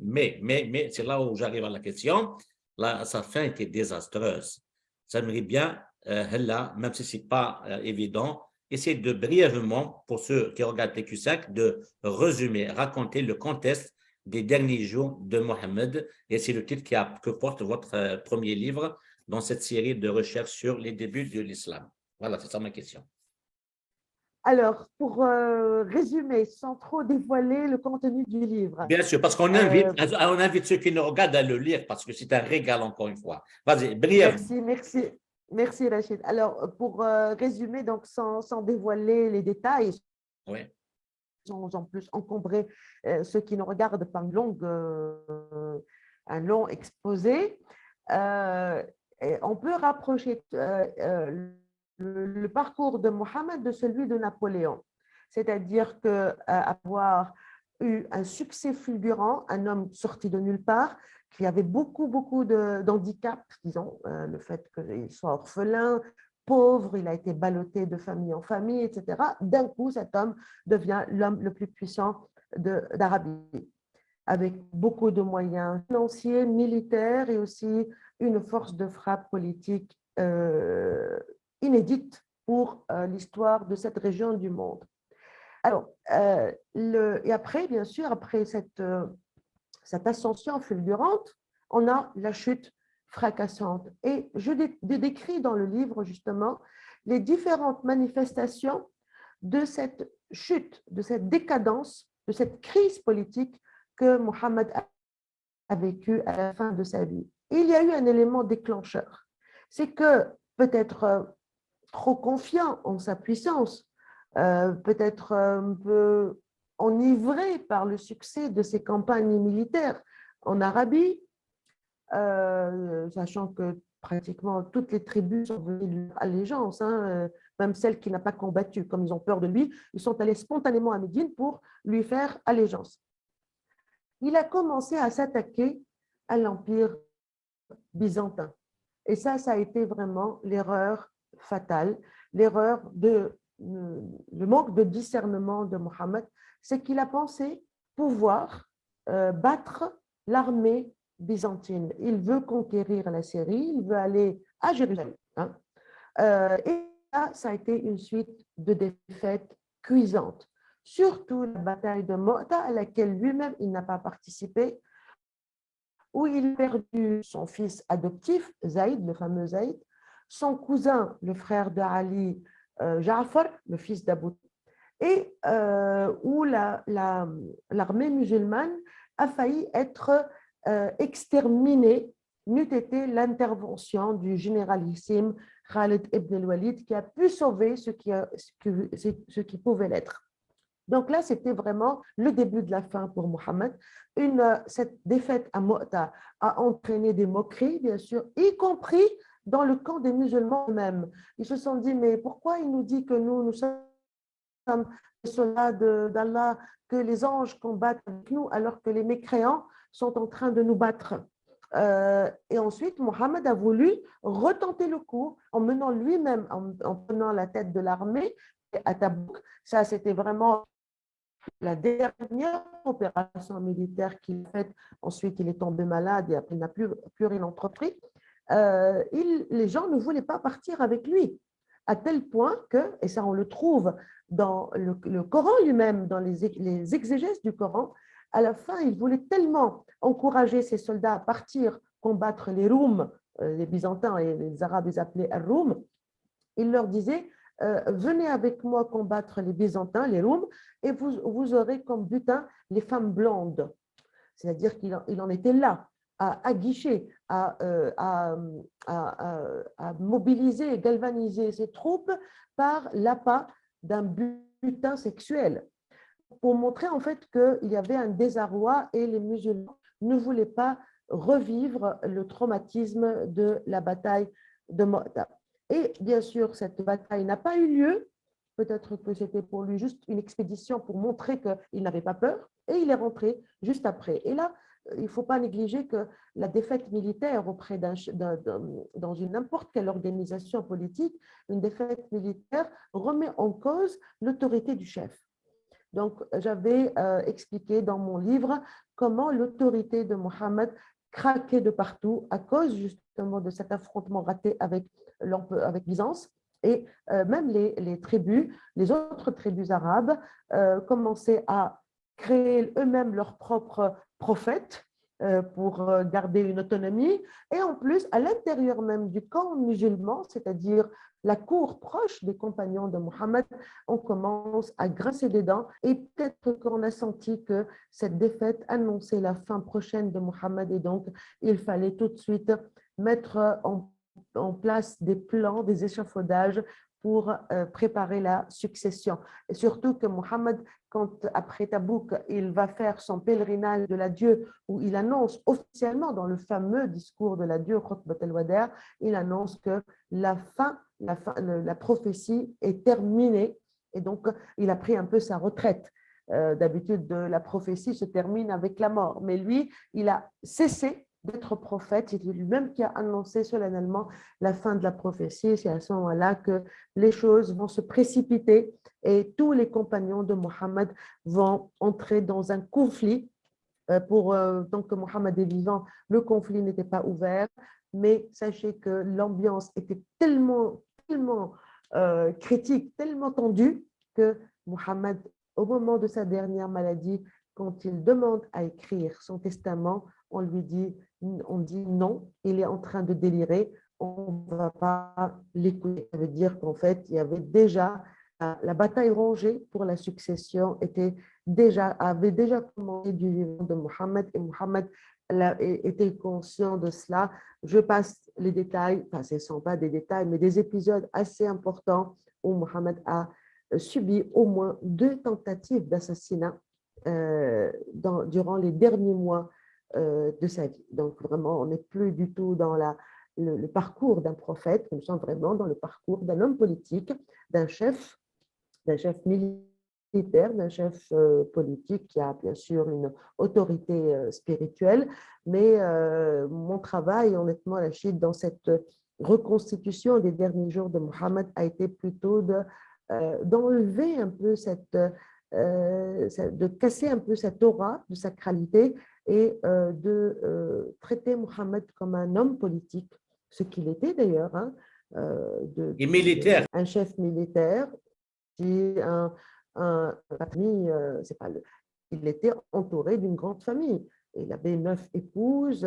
[SPEAKER 1] c'est là où j'arrive à la question. Là, sa fin était désastreuse. Ça mérite bien, là, même si ce n'est pas évident, essayer de brièvement, pour ceux qui regardent TQ5, de résumer, raconter le contexte des derniers jours de Mohammed. Et c'est le titre que porte votre premier livre dans cette série de recherches sur les débuts de l'islam. Voilà, c'est ça ma question.
[SPEAKER 2] Alors, pour résumer, sans trop dévoiler le contenu du livre.
[SPEAKER 1] Bien sûr, parce qu'on invite ceux qui nous regardent à le lire, parce que c'est un régal, encore une fois. Vas-y, brièvement.
[SPEAKER 2] Merci Rachid. Alors, pour résumer, donc sans dévoiler les détails,
[SPEAKER 1] Oui.
[SPEAKER 2] sans en plus encombrer ceux qui nous regardent par un long exposé, on peut rapprocher le parcours de Mohammed de celui de Napoléon. C'est-à-dire qu'avoir eu un succès fulgurant, un homme sorti de nulle part, qui avait beaucoup d'handicaps, disons, le fait qu'il soit orphelin, pauvre, il a été ballotté de famille en famille, etc. D'un coup, cet homme devient l'homme le plus puissant d'Arabie, avec beaucoup de moyens financiers, militaires et aussi une force de frappe politique inédite pour l'histoire de cette région du monde. Alors, et après, bien sûr, après cette ascension fulgurante, on a la chute fracassante. Et je décris dans le livre, justement, les différentes manifestations de cette chute, de cette décadence, de cette crise politique que Mohammed a vécue à la fin de sa vie. Et il y a eu un élément déclencheur. C'est que peut-être trop confiant en sa puissance, peut-être un peu enivré par le succès de ses campagnes militaires en Arabie, sachant que pratiquement toutes les tribus sont venues de leur allégeance, hein, même celles qui n'ont pas combattu, comme ils ont peur de lui, ils sont allés spontanément à Médine pour lui faire allégeance. Il a commencé à s'attaquer à l'Empire byzantin. Et ça a été vraiment l'erreur fatale, l'erreur le manque de discernement de Mohammed, c'est qu'il a pensé pouvoir battre l'armée byzantine. Il veut conquérir la Syrie, il veut aller à Jérusalem. Hein. Et ça a été une suite de défaites cuisantes. Surtout la bataille de Mota, à laquelle lui-même il n'a pas participé, où il a perdu son fils adoptif, Zaïd, le fameux Zaïd, son cousin, le frère de Ali, Ja'far, le fils d'Abu, et où l'armée musulmane a failli être exterminée, n'eût été l'intervention du généralissime Khalid ibn al-Walid qui a pu sauver ce qui pouvait l'être. Donc là, c'était vraiment le début de la fin pour Mohammed. Cette défaite à Mu'ta a entraîné des moqueries, bien sûr, y compris dans le camp des musulmans eux-mêmes. Ils se sont dit, mais pourquoi il nous dit que nous sommes les soldats d'Allah, que les anges combattent avec nous, alors que les mécréants sont en train de nous battre? Et ensuite, Mohammed a voulu retenter le coup en menant lui-même, en prenant la tête de l'armée à Tabouk. Ça, c'était vraiment la dernière opération militaire qu'il a faite. Ensuite, il est tombé malade et après, il n'a plus rien entrepris. Les gens ne voulaient pas partir avec lui, à tel point que, et ça on le trouve dans le Coran lui-même, dans les exégèses du Coran, à la fin, il voulait tellement encourager ses soldats à partir combattre les Roums, les Byzantins et les Arabes les appelaient Ar-Roum, il leur disait venez avec moi combattre les Byzantins, les Roums, et vous aurez comme butin les femmes blondes. C'est-à-dire qu'il en était là, à aguicher, à mobiliser et galvaniser ses troupes par l'appât d'un butin sexuel, pour montrer en fait qu'il y avait un désarroi et les musulmans ne voulaient pas revivre le traumatisme de la bataille de Mu'ta. Et bien sûr, cette bataille n'a pas eu lieu. Peut-être que c'était pour lui juste une expédition pour montrer qu'il n'avait pas peur. Et il est rentré juste après. Et là, il ne faut pas négliger que la défaite militaire dans n'importe quelle organisation politique, une défaite militaire remet en cause l'autorité du chef. Donc, j'avais expliqué dans mon livre comment l'autorité de Mohammed craquait de partout à cause justement de cet affrontement raté avec Byzance. Et même les tribus, les autres tribus arabes commençaient à créer eux-mêmes leurs propres prophètes pour garder une autonomie. Et en plus, à l'intérieur même du camp musulman, c'est-à-dire la cour proche des compagnons de Mohammed, on commence à grincer des dents et peut-être qu'on a senti que cette défaite annonçait la fin prochaine de Mohammed et donc il fallait tout de suite mettre en place des plans, des échafaudages pour préparer la succession. Et surtout que Mohammed, quand après Tabouk, il va faire son pèlerinage de l'adieu, où il annonce officiellement dans le fameux discours de l'adieu, Khutbat al-Wada', il annonce que la prophétie est terminée et donc il a pris un peu sa retraite. D'habitude, la prophétie se termine avec la mort, mais lui, il a cessé d'être prophète, c'est lui-même qui a annoncé solennellement la fin de la prophétie. C'est à ce moment-là que les choses vont se précipiter et tous les compagnons de Mohammed vont entrer dans un conflit. Tant que Mohammed est vivant, le conflit n'était pas ouvert, mais sachez que l'ambiance était tellement critique, tellement tendue que Mohammed, au moment de sa dernière maladie, quand il demande à écrire son testament, on dit non, il est en train de délirer, on ne va pas l'écouter. Ça veut dire qu'en fait, il y avait déjà la bataille rangée pour la succession avait déjà commencé du vivant de Mohammed, et Mohammed était conscient de cela. Je passe les détails, enfin, ce ne sont pas des détails, mais des épisodes assez importants où Mohammed a subi au moins 2 tentatives d'assassinat durant les derniers mois de sa vie. Donc, vraiment, on n'est plus du tout dans le parcours d'un prophète, nous sommes vraiment dans le parcours d'un homme politique, d'un chef militaire, d'un chef politique qui a bien sûr une autorité spirituelle. Mais mon travail, honnêtement, Rachid, dans cette reconstitution des derniers jours de Mohammed a été plutôt d'enlever un peu de casser un peu cette aura de sacralité et de traiter Mohammed comme un homme politique, ce qu'il était d'ailleurs, hein,
[SPEAKER 1] Et militaire.
[SPEAKER 2] un chef militaire, famille, c'est pas il était entouré d'une grande famille. Il avait 9 épouses,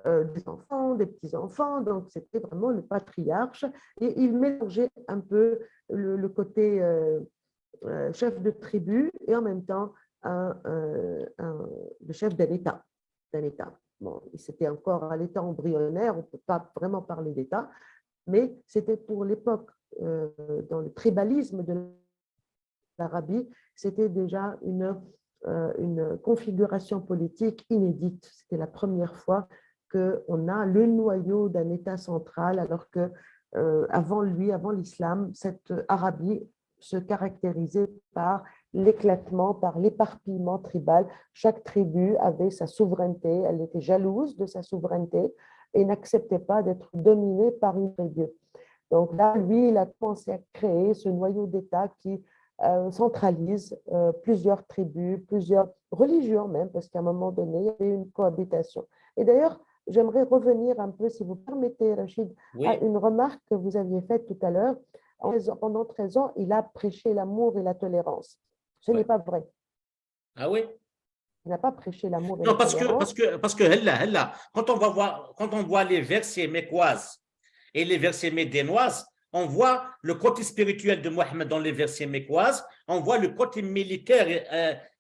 [SPEAKER 2] des enfants, des petits-enfants, donc c'était vraiment le patriarche. Et il mélangeait un peu le côté chef de tribu et en même temps le chef d'un État. Bon, c'était encore à l'état embryonnaire, on ne peut pas vraiment parler d'État, mais c'était pour l'époque, dans le tribalisme de l'Arabie, c'était déjà une configuration politique inédite. C'était la première fois qu'on a le noyau d'un État central, alors que avant l'islam, cette Arabie se caractérisait par l'éclatement, par l'éparpillement tribal. Chaque tribu avait sa souveraineté, elle était jalouse de sa souveraineté et n'acceptait pas d'être dominée par une tribu. Donc là, lui, il a commencé à créer ce noyau d'État qui centralise plusieurs tribus, plusieurs religions même, parce qu'à un moment donné, il y avait une cohabitation. Et d'ailleurs, j'aimerais revenir un peu, si vous permettez, Rachid,
[SPEAKER 1] Oui.
[SPEAKER 2] à une remarque que vous aviez faite tout à l'heure. Pendant 13 ans, il a prêché l'amour et la tolérance. Ce n'est pas vrai.
[SPEAKER 1] Ah oui?
[SPEAKER 2] Il n'a pas prêché l'amour et
[SPEAKER 1] Non,
[SPEAKER 2] la tolérance.
[SPEAKER 1] parce que quand on voit les versets mécoises et les versets médénoises, on voit le côté spirituel de Mohammed dans les versets mécoises, on voit le côté militaire,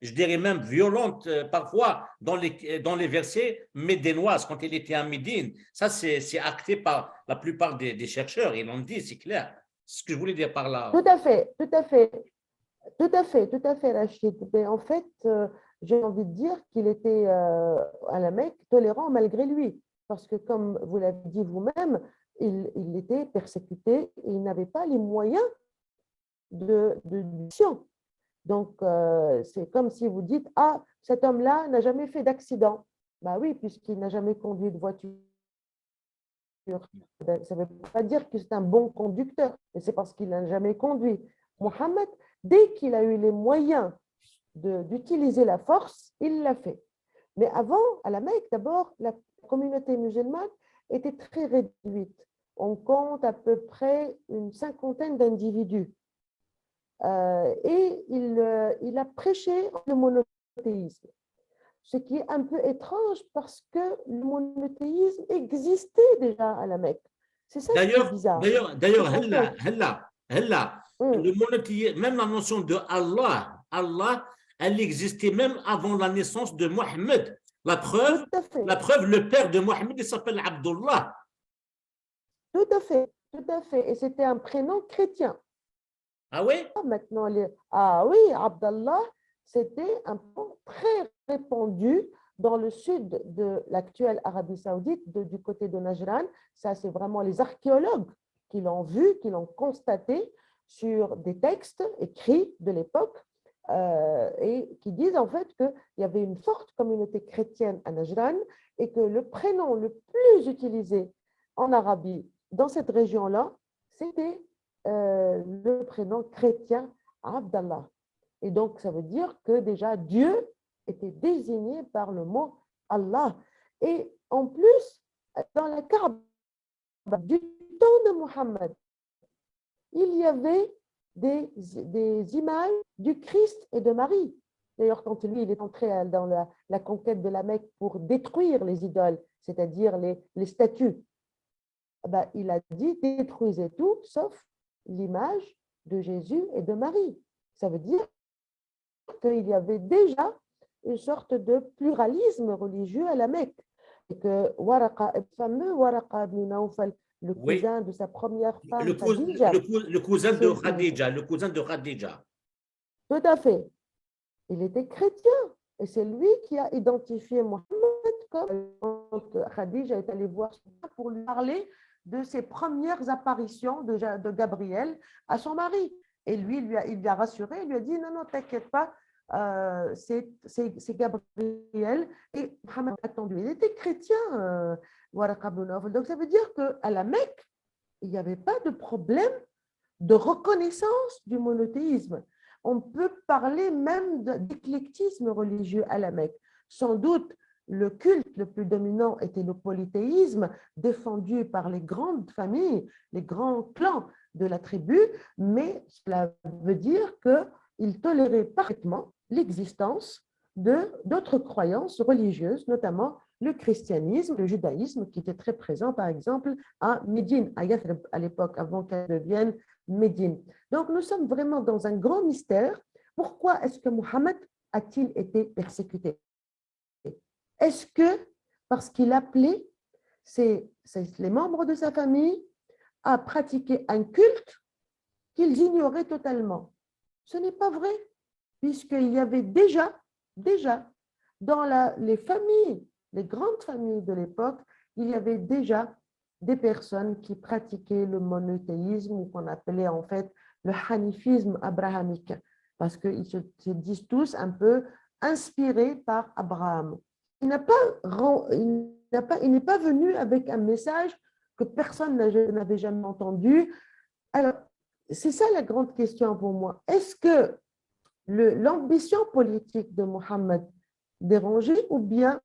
[SPEAKER 1] je dirais même violent parfois dans les versets médénoises quand il était à Médine. Ça, c'est acté par la plupart des chercheurs, ils l'ont dit, c'est clair. C'est ce que je voulais dire par là.
[SPEAKER 2] Tout à fait, Rachid. Mais en fait, j'ai envie de dire qu'il était à la Mecque tolérant malgré lui. Parce que, comme vous l'avez dit vous-même, il était persécuté et il n'avait pas les moyens de mission. Donc, c'est comme si vous dites, ah, cet homme-là n'a jamais fait d'accident. Ben oui, puisqu'il n'a jamais conduit de voiture. Ça ne veut pas dire que c'est un bon conducteur, mais c'est parce qu'il n'a jamais conduit. Mohammed, dès qu'il a eu les moyens d'utiliser la force, il l'a fait. Mais avant, à la Mecque, d'abord, la communauté musulmane était très réduite. On compte à peu près une 50aine d'individus. Et il a prêché le monothéisme. Ce qui est un peu étrange parce que le monothéisme existait déjà à la Mecque. C'est ça qui est bizarre.
[SPEAKER 1] D'ailleurs, le monothéisme, même la notion de Allah, elle existait même avant la naissance de Mohammed. La preuve, le père de Mohammed, il s'appelle Abdullah.
[SPEAKER 2] Tout à fait. Et c'était un prénom chrétien.
[SPEAKER 1] Ah oui?
[SPEAKER 2] Maintenant, oui, Abdallah, c'était un nom très répandu dans le sud de l'actuelle Arabie Saoudite, du côté de Najran. Ça, c'est vraiment les archéologues qui l'ont vu, qui l'ont constaté sur des textes écrits de l'époque et qui disent en fait qu'il y avait une forte communauté chrétienne à Najran et que le prénom le plus utilisé en Arabie dans cette région-là, c'était le prénom chrétien Abdallah. Et donc, ça veut dire que déjà Dieu était désigné par le mot Allah. Et en plus, dans la Kaaba du temps de Mohammed, il y avait des images du Christ et de Marie. D'ailleurs, quand lui, il est entré dans la conquête de la Mecque pour détruire les idoles, c'est-à-dire les statues, il a dit détruisez tout sauf l'image de Jésus et de Marie. Ça veut dire qu'il y avait déjà une sorte de pluralisme religieux à la Mecque. que Waraqa, le fameux Waraqa ibn Nawfal, le
[SPEAKER 1] Oui,
[SPEAKER 2] cousin de sa première femme, Khadija,
[SPEAKER 1] le cousin de
[SPEAKER 2] il était
[SPEAKER 1] Khadija, le cousin de Khadija.
[SPEAKER 2] tout à fait, il était chrétien. Et c'est lui qui a identifié Mohammed comme quand Khadija est allée voir son père pour lui parler de ses premières apparitions de Gabriel à son mari. Et lui, il l'a rassuré, il lui a dit non, non, t'inquiète pas, c'est Gabriel. Et Mohammed a attendu. Il était chrétien, Waraqa ibn Nawfal. Donc ça veut dire qu'à la Mecque, il n'y avait pas de problème de reconnaissance du monothéisme. On peut parler même d'éclectisme religieux à la Mecque. Sans doute, le culte le plus dominant était le polythéisme, défendu par les grandes familles, les grands clans de la tribu, mais cela veut dire qu'ils toléraient parfaitement l'existence d'autres croyances religieuses, notamment le christianisme, le judaïsme, qui était très présent, par exemple, à Médine, à Yathrib, à l'époque, avant qu'elle devienne Médine. Donc, nous sommes vraiment dans un grand mystère. Pourquoi est-ce que Mohammed a-t-il été persécuté? Est-ce que parce qu'il appelait les membres de sa famille à pratiquer un culte qu'ils ignoraient totalement? Ce n'est pas vrai, puisqu'il y avait déjà dans les familles, les grandes familles de l'époque, il y avait déjà des personnes qui pratiquaient le monothéisme ou qu'on appelait en fait le hanifisme abrahamique, parce qu'ils se disent tous un peu inspirés par Abraham. Il n'est pas venu avec un message que personne n'avait jamais entendu. Alors, c'est ça la grande question pour moi. Est-ce que l'ambition politique de Mohammed dérangeait ou bien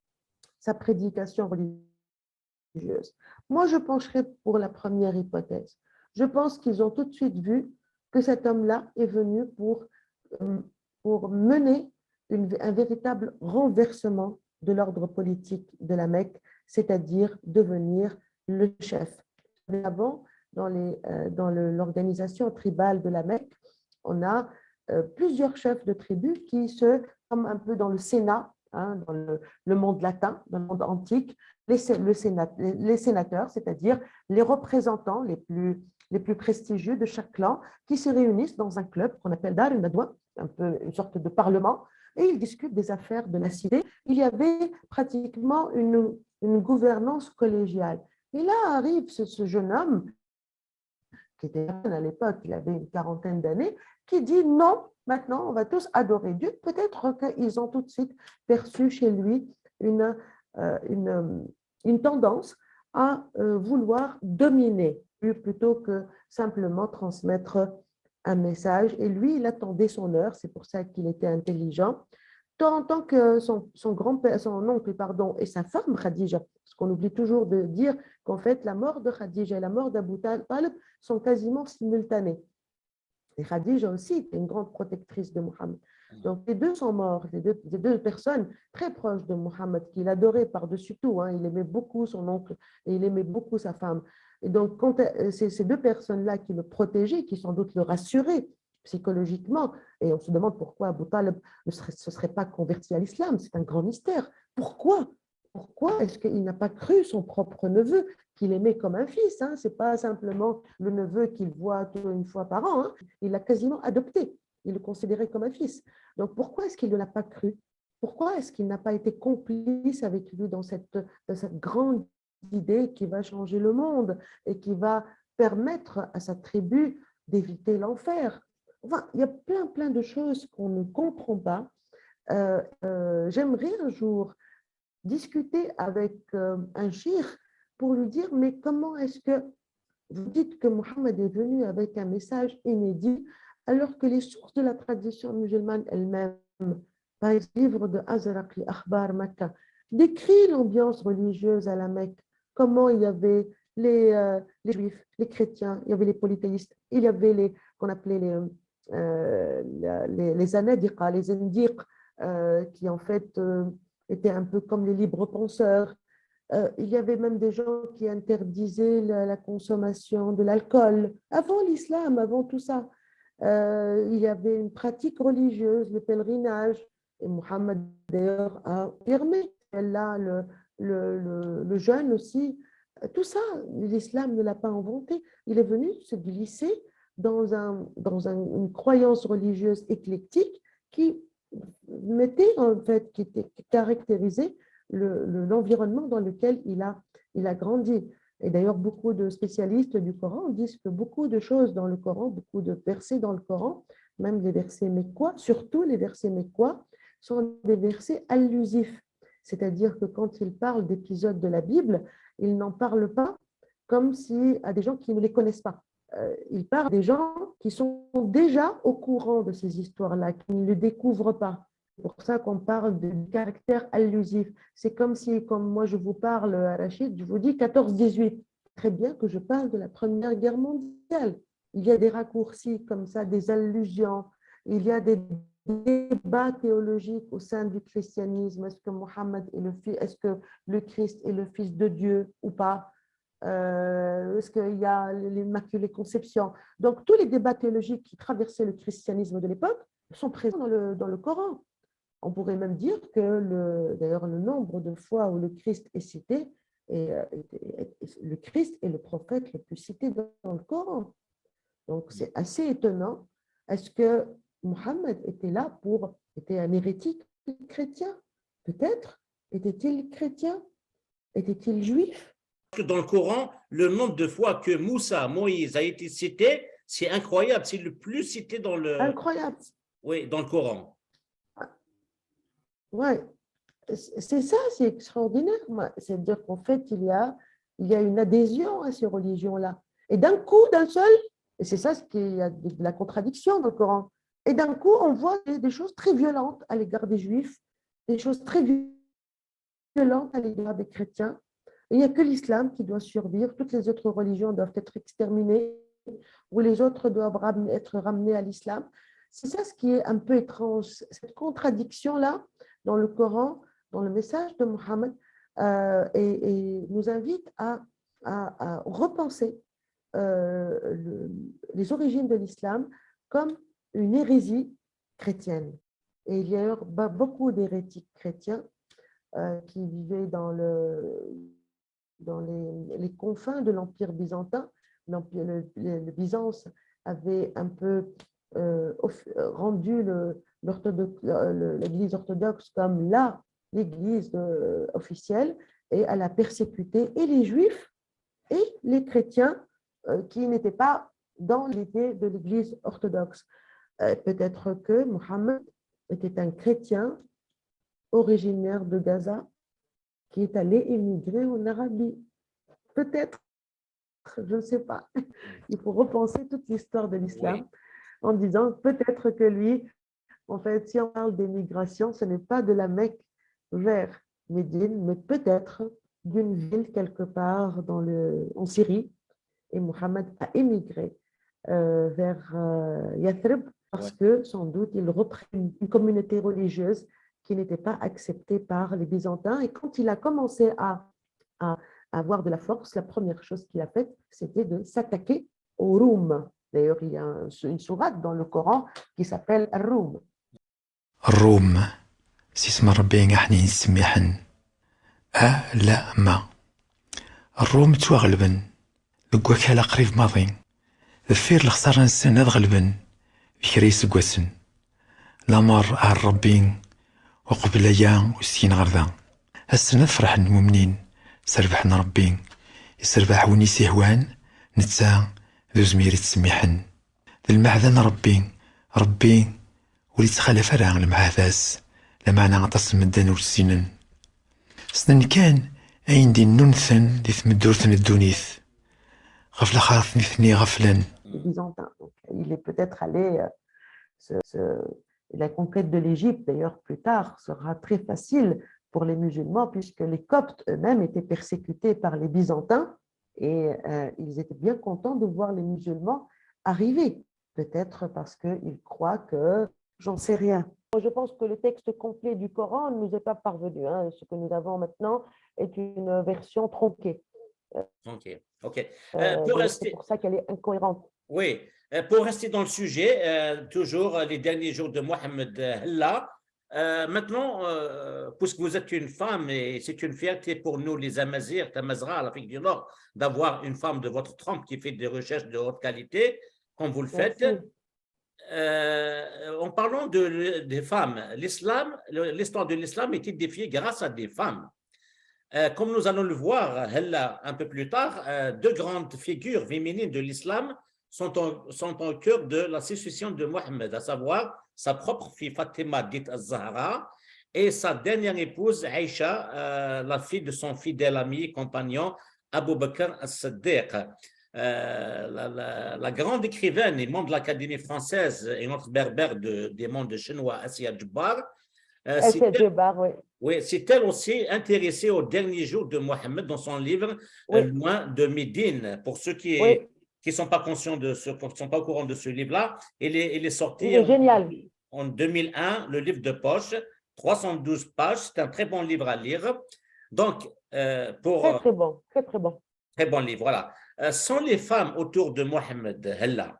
[SPEAKER 2] sa prédication religieuse? Moi, je pencherais pour la première hypothèse. Je pense qu'ils ont tout de suite vu que cet homme-là est venu pour mener un véritable renversement de l'ordre politique de la Mecque, c'est-à-dire devenir le chef. Avant, dans l'organisation tribale de la Mecque, on a plusieurs chefs de tribus qui comme un peu dans le Sénat, hein, dans le monde latin, dans le monde antique, les sénateurs, c'est-à-dire les représentants les plus prestigieux de chaque clan, qui se réunissent dans un club qu'on appelle Dar al-Nadwa, un peu une sorte de parlement, et ils discutent des affaires de la cité. Il y avait pratiquement une gouvernance collégiale. Et là arrive ce jeune homme, qui était jeune à l'époque, il avait une quarantaine d'années, qui dit non, maintenant on va tous adorer Dieu. Peut-être qu'ils ont tout de suite perçu chez lui une tendance à vouloir dominer, plutôt que simplement transmettre un message. Et lui, il attendait son heure, c'est pour ça qu'il était intelligent. Tant que son oncle et sa femme Khadija, parce qu'on oublie toujours de dire qu'en fait la mort de Khadija et la mort d'Abu Talib sont quasiment simultanées. Et Khadija aussi était une grande protectrice de Mohammed. Donc les deux sont morts, les deux personnes très proches de Mohammed, qu'il adorait par-dessus tout, hein. Il aimait beaucoup son oncle et il aimait beaucoup sa femme. Et donc quand ces deux personnes-là qui le protégeaient, qui sans doute le rassuraient psychologiquement, et on se demande pourquoi Abu Talib ne se serait pas converti à l'islam, c'est un grand mystère. Pourquoi est-ce qu'il n'a pas cru son propre neveu, qu'il aimait comme un fils, hein? Ce n'est pas simplement le neveu qu'il voit une fois par an, hein? Il l'a quasiment adopté, il le considérait comme un fils. Donc pourquoi est-ce qu'il ne l'a pas cru? Pourquoi est-ce qu'il n'a pas été complice avec lui dans cette grande idée qui va changer le monde et qui va permettre à sa tribu d'éviter l'enfer? Enfin, il y a plein de choses qu'on ne comprend pas. J'aimerais un jour discuter avec un shir pour lui dire, mais comment est-ce que vous dites que Mohammed est venu avec un message inédit alors que les sources de la tradition musulmane elle-même, par exemple, le livre de Azraq, les Akhbar Makkah, décrit l'ambiance religieuse à la Mecque, comment il y avait les juifs, les chrétiens, il y avait les polythéistes, il y avait qu'on appelait les anadiqa, les indiques, qui en fait étaient un peu comme les libres penseurs. Il y avait même des gens qui interdisaient la consommation de l'alcool. Avant l'islam, avant tout ça, il y avait une pratique religieuse, le pèlerinage. Et Mohammed, d'ailleurs, a affirmé là le jeûne aussi. Tout ça, l'islam ne l'a pas inventé. Il est venu se glisser dans une croyance religieuse éclectique qui mettait, en fait, qui caractérisait l'environnement dans lequel il a grandi. Et d'ailleurs, beaucoup de spécialistes du Coran disent que beaucoup de choses dans le Coran, beaucoup de versets dans le Coran, même les versets mécois, surtout les versets mécois, sont des versets allusifs. C'est-à-dire que quand il parle d'épisodes de la Bible, il n'en parle pas comme si à des gens qui ne les connaissent pas. Il parle des gens qui sont déjà au courant de ces histoires-là, qui ne les découvrent pas. C'est pour ça qu'on parle de caractère allusif. C'est comme si, comme moi je vous parle, Rachid, je vous dis 14-18. Très bien que je parle de la Première Guerre mondiale. Il y a des raccourcis comme ça, des allusions. Il y a des débats théologiques au sein du christianisme. Est-ce que Mohammed est le fils, est-ce que le Christ est le fils de Dieu ou pas? Est-ce qu'il y a l'Immaculée Conception? Donc, tous les débats théologiques qui traversaient le christianisme de l'époque sont présents dans le Coran. On pourrait même dire que d'ailleurs le nombre de fois où le Christ est cité, le Christ est le prophète le plus cité dans le Coran. Donc c'est assez étonnant. Est-ce que Mohammed était un hérétique chrétien? Peut-être. Était-il chrétien? Était-il juif?
[SPEAKER 1] Dans le Coran, le nombre de fois que Moïse a été cité, c'est incroyable. C'est le plus cité dans
[SPEAKER 2] Incroyable.
[SPEAKER 1] Oui, dans le Coran.
[SPEAKER 2] Oui, c'est ça, c'est extraordinaire. C'est-à-dire qu'en fait, il y a une adhésion à ces religions-là. Et d'un coup, d'un seul, et c'est ça ce qu'il y a de la contradiction dans le Coran, et d'un coup, on voit des choses très violentes à l'égard des Juifs, des choses très violentes à l'égard des chrétiens. Et il n'y a que l'islam qui doit survivre, toutes les autres religions doivent être exterminées, ou les autres doivent être ramenées à l'islam. C'est ça ce qui est un peu étrange, cette contradiction-là dans le Coran, dans le message de Mohammed, et nous invite à repenser les origines de l'islam comme une hérésie chrétienne. Et il y a eu beaucoup d'hérétiques chrétiens qui vivaient dans les confins de l'Empire byzantin. Le Byzance avait un peu rendu l'Église orthodoxe comme l'Église officielle, et elle a persécuté et les Juifs et les chrétiens qui n'étaient pas dans l'idée de l'Église orthodoxe. Peut-être que Mohammed était un chrétien originaire de Gaza qui est allé émigrer en Arabie. Peut-être, je ne sais pas. Il faut repenser toute l'histoire de l'islam en disant peut-être que lui, en fait, si on parle d'émigration, ce n'est pas de la Mecque vers Médine, mais peut-être d'une ville quelque part en Syrie. Et Mohammed a émigré vers Yathrib parce que, sans doute, il reprend une communauté religieuse qui n'était pas acceptée par les Byzantins. Et quand il a commencé à avoir de la force, la première chose qu'il a faite, c'était de s'attaquer aux Roum. D'ailleurs, il y a une sourate dans le Coran qui s'appelle Ar-Roum.
[SPEAKER 3] الروم سيسم ربي حنين سميحن لا ما الروم تواغلبن لقواك على قريب ماضي ذفير الخسارة نسن هاد غلبن بكري سقوسن لامر عار ربي وقبل يا وسين غردا السنة فرح المؤمنين سربحنا ربي يسربح ونيسي هوان نتا ذو زميري تسميحن ذو المعذن ربي ولي تخالف راه المعاذاس لمعنى غطس مدان ورسينن سنن كان أين دي ننثن دي ثمدورثن الدونيث غفلة خاطني ثني غفلا.
[SPEAKER 2] Il est peut-être allé la conquête de l'Égypte, d'ailleurs plus tard, sera très facile pour les musulmans puisque les Coptes eux-mêmes étaient persécutés par les Byzantins et ils étaient bien contents de voir les musulmans arriver, peut-être parce qu'ils croient que j'en sais rien. Je pense que le texte complet du Coran ne nous est pas parvenu. Ce que nous avons maintenant est une version tronquée.
[SPEAKER 1] Ok.
[SPEAKER 2] C'est pour ça qu'elle est incohérente.
[SPEAKER 1] Oui, pour rester dans le sujet, toujours les derniers jours de Mohammed Halla, Maintenant, puisque vous êtes une femme et c'est une fierté pour nous, les Amazirs, Tamazra, l'Afrique du Nord, d'avoir une femme de votre trempe qui fait des recherches de haute qualité, comme vous le faites.
[SPEAKER 2] Merci.
[SPEAKER 1] En parlant des femmes, l'histoire de l'islam est édifiée grâce à des femmes. Comme nous allons le voir un peu plus tard, deux grandes figures féminines de l'islam sont au cœur de la succession de Mohammed, à savoir sa propre fille Fatima, dite Az-Zahra, et sa dernière épouse Aïcha, la fille de son fidèle ami et compagnon Abu Bakr as-Siddiq. La grande écrivaine et membre de l'Académie française et notre berbère des mondes chinois, Assia Djebbar,
[SPEAKER 2] Oui.
[SPEAKER 1] c'est elle aussi intéressée aux derniers jours de Mohammed dans son livre
[SPEAKER 2] Oui.
[SPEAKER 1] Loin de Médine. Pour ceux qui
[SPEAKER 2] Oui.
[SPEAKER 1] ne sont pas conscients de ce, qui sont pas au courant de ce livre-là, il est sorti
[SPEAKER 2] Il est génial.
[SPEAKER 1] en 2001, le livre de poche, 312 pages. C'est un très bon livre à lire. Donc,
[SPEAKER 2] Très bon, très bon.
[SPEAKER 1] Très bon livre, voilà. Sans les femmes autour de Mohammed Hella,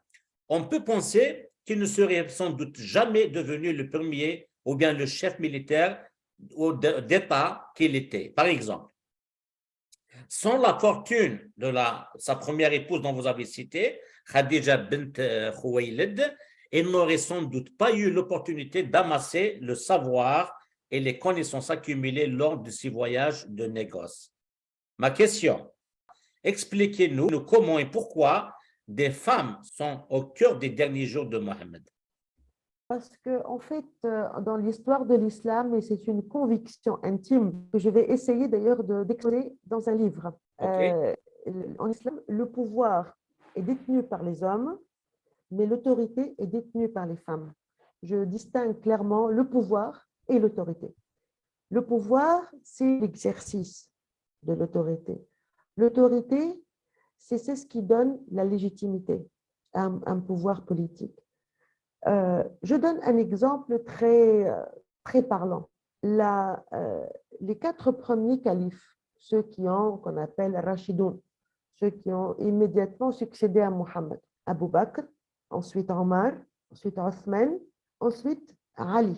[SPEAKER 1] on peut penser qu'il ne serait sans doute jamais devenu le premier ou bien le chef militaire d'État qu'il était. Par exemple, sans la fortune de sa première épouse dont vous avez cité, Khadija bint Khuwaylid, il n'aurait sans doute pas eu l'opportunité d'amasser le savoir et les connaissances accumulées lors de ses voyages de négoce. Ma question, expliquez-nous comment et pourquoi des femmes sont au cœur des derniers jours de Mohammed.
[SPEAKER 2] Parce que, en fait, dans l'histoire de l'islam, et c'est une conviction intime que je vais essayer d'ailleurs d'exposer dans un livre.
[SPEAKER 1] Okay.
[SPEAKER 2] En islam, le pouvoir est détenu par les hommes, mais l'autorité est détenue par les femmes. Je distingue clairement le pouvoir et l'autorité. Le pouvoir, c'est l'exercice de l'autorité. L'autorité, c'est ce qui donne la légitimité à un pouvoir politique. Je donne un exemple très parlant. Les 4 premiers califes, ceux qu'on appelle Rashidoun, ceux qui ont immédiatement succédé à Mohammed, Abu Bakr, ensuite Omar, ensuite Othman, ensuite Ali,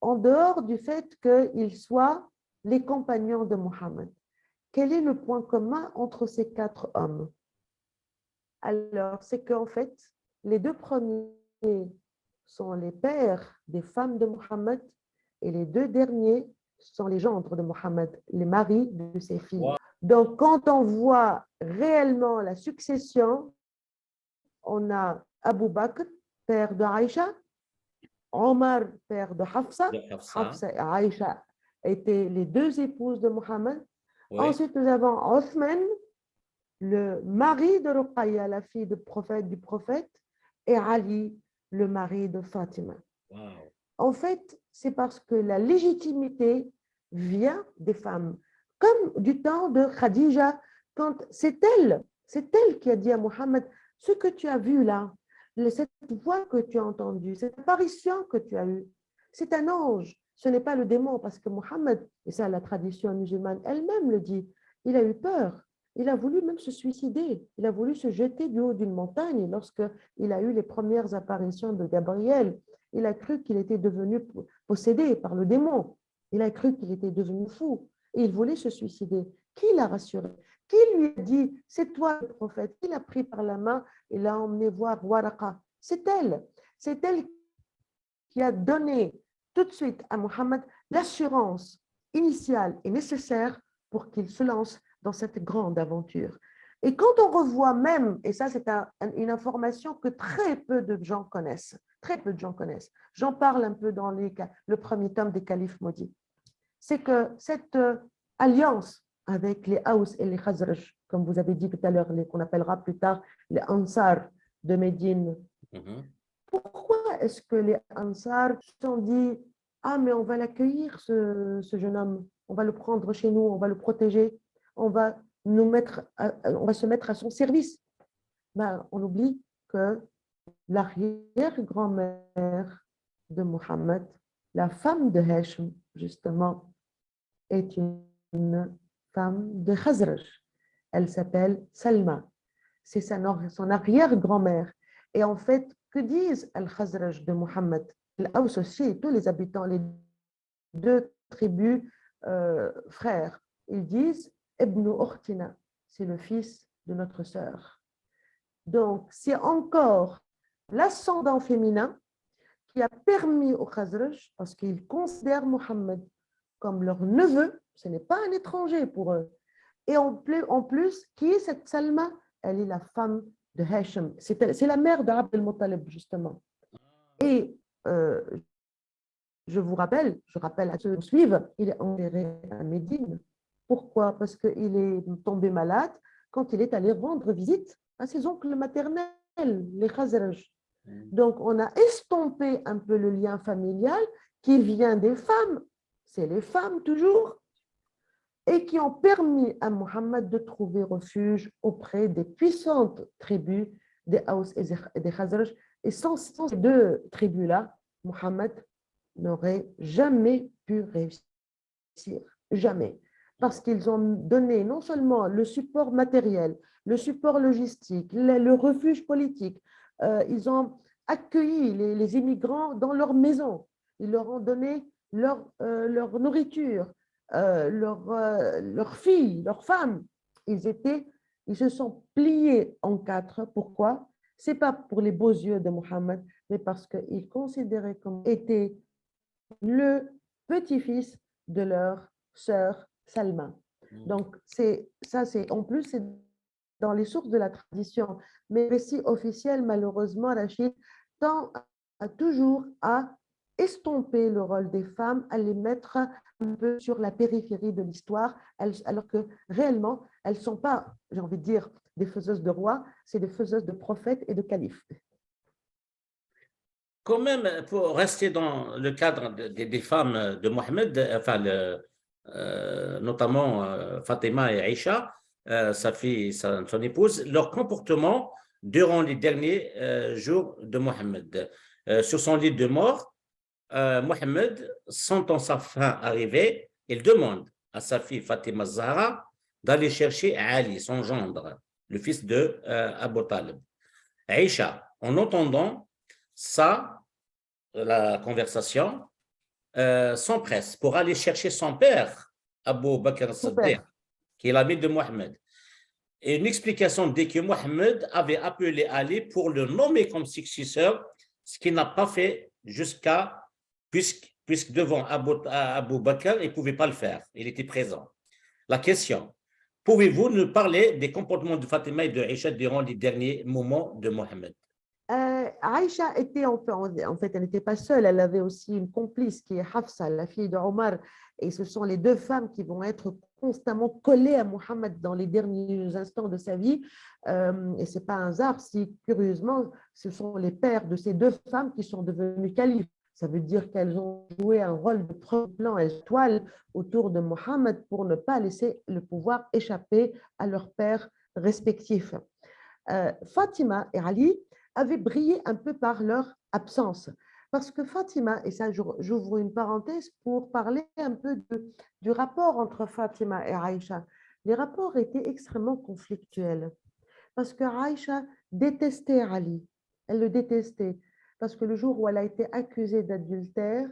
[SPEAKER 2] en dehors du fait qu'ils soient les compagnons de Mohammed. Quel est le point commun entre ces 4 hommes? Alors, c'est qu'en fait, les 2 premiers sont les pères des femmes de Mohammed et les 2 derniers sont les gendres de Mohammed, les maris de ses filles. Wow. Donc, quand on voit réellement la succession, on a Abu Bakr, père de Aïcha, Omar, père de Hafsa. Hafsa et Aïcha étaient les 2 épouses de Mohammed. Oui. Ensuite, nous avons Othman, le mari de Ruqayya, la fille du prophète, et Ali, le mari de Fatima. Wow. En fait, c'est parce que la légitimité vient des femmes. Comme du temps de Khadija, quand c'est elle qui a dit à Mohammed, ce que tu as vu là, cette voix que tu as entendue, cette apparition que tu as eue, c'est un ange, ce n'est pas le démon, parce que Mohammed, et ça la tradition musulmane elle-même le dit, il a eu peur. Il a voulu même se suicider. Il a voulu se jeter du haut d'une montagne lorsqu'il a eu les premières apparitions de Gabriel. Il a cru qu'il était devenu possédé par le démon. Il a cru qu'il était devenu fou. Et il voulait se suicider. Qui l'a rassuré? Qui lui a dit, c'est toi le prophète? Qui l'a pris par la main et l'a emmené voir Waraqa? C'est elle. C'est elle qui a donné tout de suite à Mohammed l'assurance initiale et nécessaire pour qu'il se lance dans cette grande aventure. Et quand on revoit même, et ça c'est une information que très peu de gens connaissent, j'en parle un peu dans le premier tome des Califes maudits, c'est que cette alliance avec les Haus et les Khazraj, comme vous avez dit tout à l'heure, qu'on appellera plus tard les Ansar de Médine, pourquoi est-ce que les Ansar se sont dit « Ah, mais on va l'accueillir, ce jeune homme, on va le prendre chez nous, on va le protéger, on va se mettre à son service. » Ben, on oublie que l'arrière-grand-mère de Mohammed, la femme de Hashim, justement, est une femme de Khazraj. Elle s'appelle Salma. C'est son arrière-grand-mère. Et en fait, que disent Al-Khazraj de Mohammed? Al-Aws aussi, tous les habitants, les deux tribus frères. Ils disent Ibn Ukhtina, c'est le fils de notre sœur. Donc, c'est encore l'ascendant féminin qui a permis aux Khazraj, parce qu'ils considèrent Mohammed comme leur neveu, ce n'est pas un étranger pour eux. Et en plus, qui est cette Salma? Elle est la femme de Hashim. C'est la mère d'Abd al-Muttalib, justement. Et je rappelle à ceux qui suivent, il est enterré à Médine. Pourquoi? Parce qu'il est tombé malade quand il est allé rendre visite à ses oncles maternels, les Khazraj. Donc, on a estompé un peu le lien familial qui vient des femmes, c'est les femmes toujours, et qui ont permis à Mohammed de trouver refuge auprès des puissantes tribus des Haus et des Khazraj. Et sans ces deux tribus-là, Mohammed n'aurait jamais pu réussir, jamais. Parce qu'ils ont donné non seulement le support matériel, le support logistique, le refuge politique, ils ont accueilli les immigrants dans leur maison, ils leur ont donné leur nourriture, leurs filles, leurs femmes. Ils se sont pliés en quatre. Pourquoi? Ce n'est pas pour les beaux yeux de Mohammed, mais parce qu'ils considéraient comme était le petit-fils de leur sœur Salma. Donc, en plus, c'est dans les sources de la tradition, mais le récit officiel, malheureusement, Rachid tend toujours à estomper le rôle des femmes, à les mettre un peu sur la périphérie de l'histoire, alors que réellement, elles ne sont pas, j'ai envie de dire, des faiseuses de rois, c'est des faiseuses de prophètes et de califes.
[SPEAKER 1] Quand même, pour rester dans le cadre des femmes de Mohammed, enfin, notamment Fatima et Aïcha, sa fille, son épouse, leur comportement durant les derniers jours de Mohammed. Sur son lit de mort, Mohammed, sentant sa fin arriver, il demande à sa fille Fatima Zahra d'aller chercher Ali, son gendre, le fils de Abu Talib. Aïcha, en entendant ça, la conversation, s'empresse pour aller chercher son père, Abu Bakr al-Siddiq, qui est l'ami de Mohammed. Et une explication dit que Mohammed avait appelé Ali pour le nommer comme successeur, ce qu'il n'a pas fait puisque devant Abu Bakr, il ne pouvait pas le faire. Il était présent. La question, pouvez-vous nous parler des comportements de Fatima et de Aïcha durant les derniers moments de Mohammed?
[SPEAKER 2] Aïcha était en fait, elle n'était pas seule, elle avait aussi une complice qui est Hafsa, la fille de Omar, et ce sont les deux femmes qui vont être constamment collées à Mohammed dans les derniers instants de sa vie. Et ce n'est pas un hasard si, curieusement, ce sont les pères de ces deux femmes qui sont devenues califes. Ça veut dire qu'elles ont joué un rôle de premier plan, elles toilent autour de Mohammed pour ne pas laisser le pouvoir échapper à leurs pères respectifs. Fatima et Ali avaient brillé un peu par leur absence. Parce que Fatima, et ça j'ouvre une parenthèse pour parler un peu du rapport entre Fatima et Aïcha. Les rapports étaient extrêmement conflictuels. Parce que Aïcha détestait Ali. Elle le détestait. Parce que le jour où elle a été accusée d'adultère,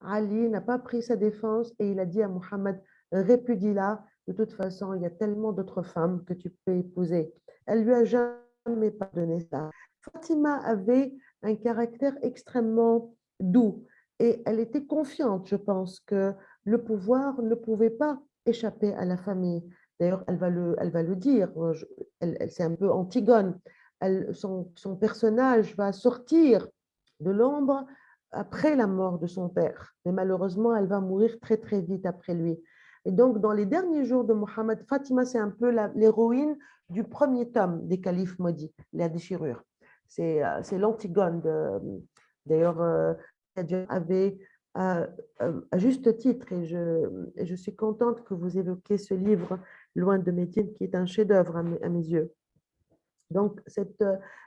[SPEAKER 2] Ali n'a pas pris sa défense et il a dit à Mohammed, répudie-la. De toute façon, il y a tellement d'autres femmes que tu peux épouser. Elle lui a jamais pardonné ça. Fatima avait un caractère extrêmement doux et elle était confiante, je pense, que le pouvoir ne pouvait pas échapper à la famille. D'ailleurs, elle va le dire, c'est un peu Antigone. Son personnage va sortir de l'ombre après la mort de son père. Mais malheureusement, elle va mourir très, très vite après lui. Et donc, dans les derniers jours de Mohammed, Fatima, c'est un peu l'héroïne du premier tome des califes maudits, la déchirure. C'est l'Antigone. D'ailleurs, avait à juste titre, et je suis contente que vous évoquiez ce livre, Loin de Médine, qui est un chef-d'œuvre à mes yeux. Donc,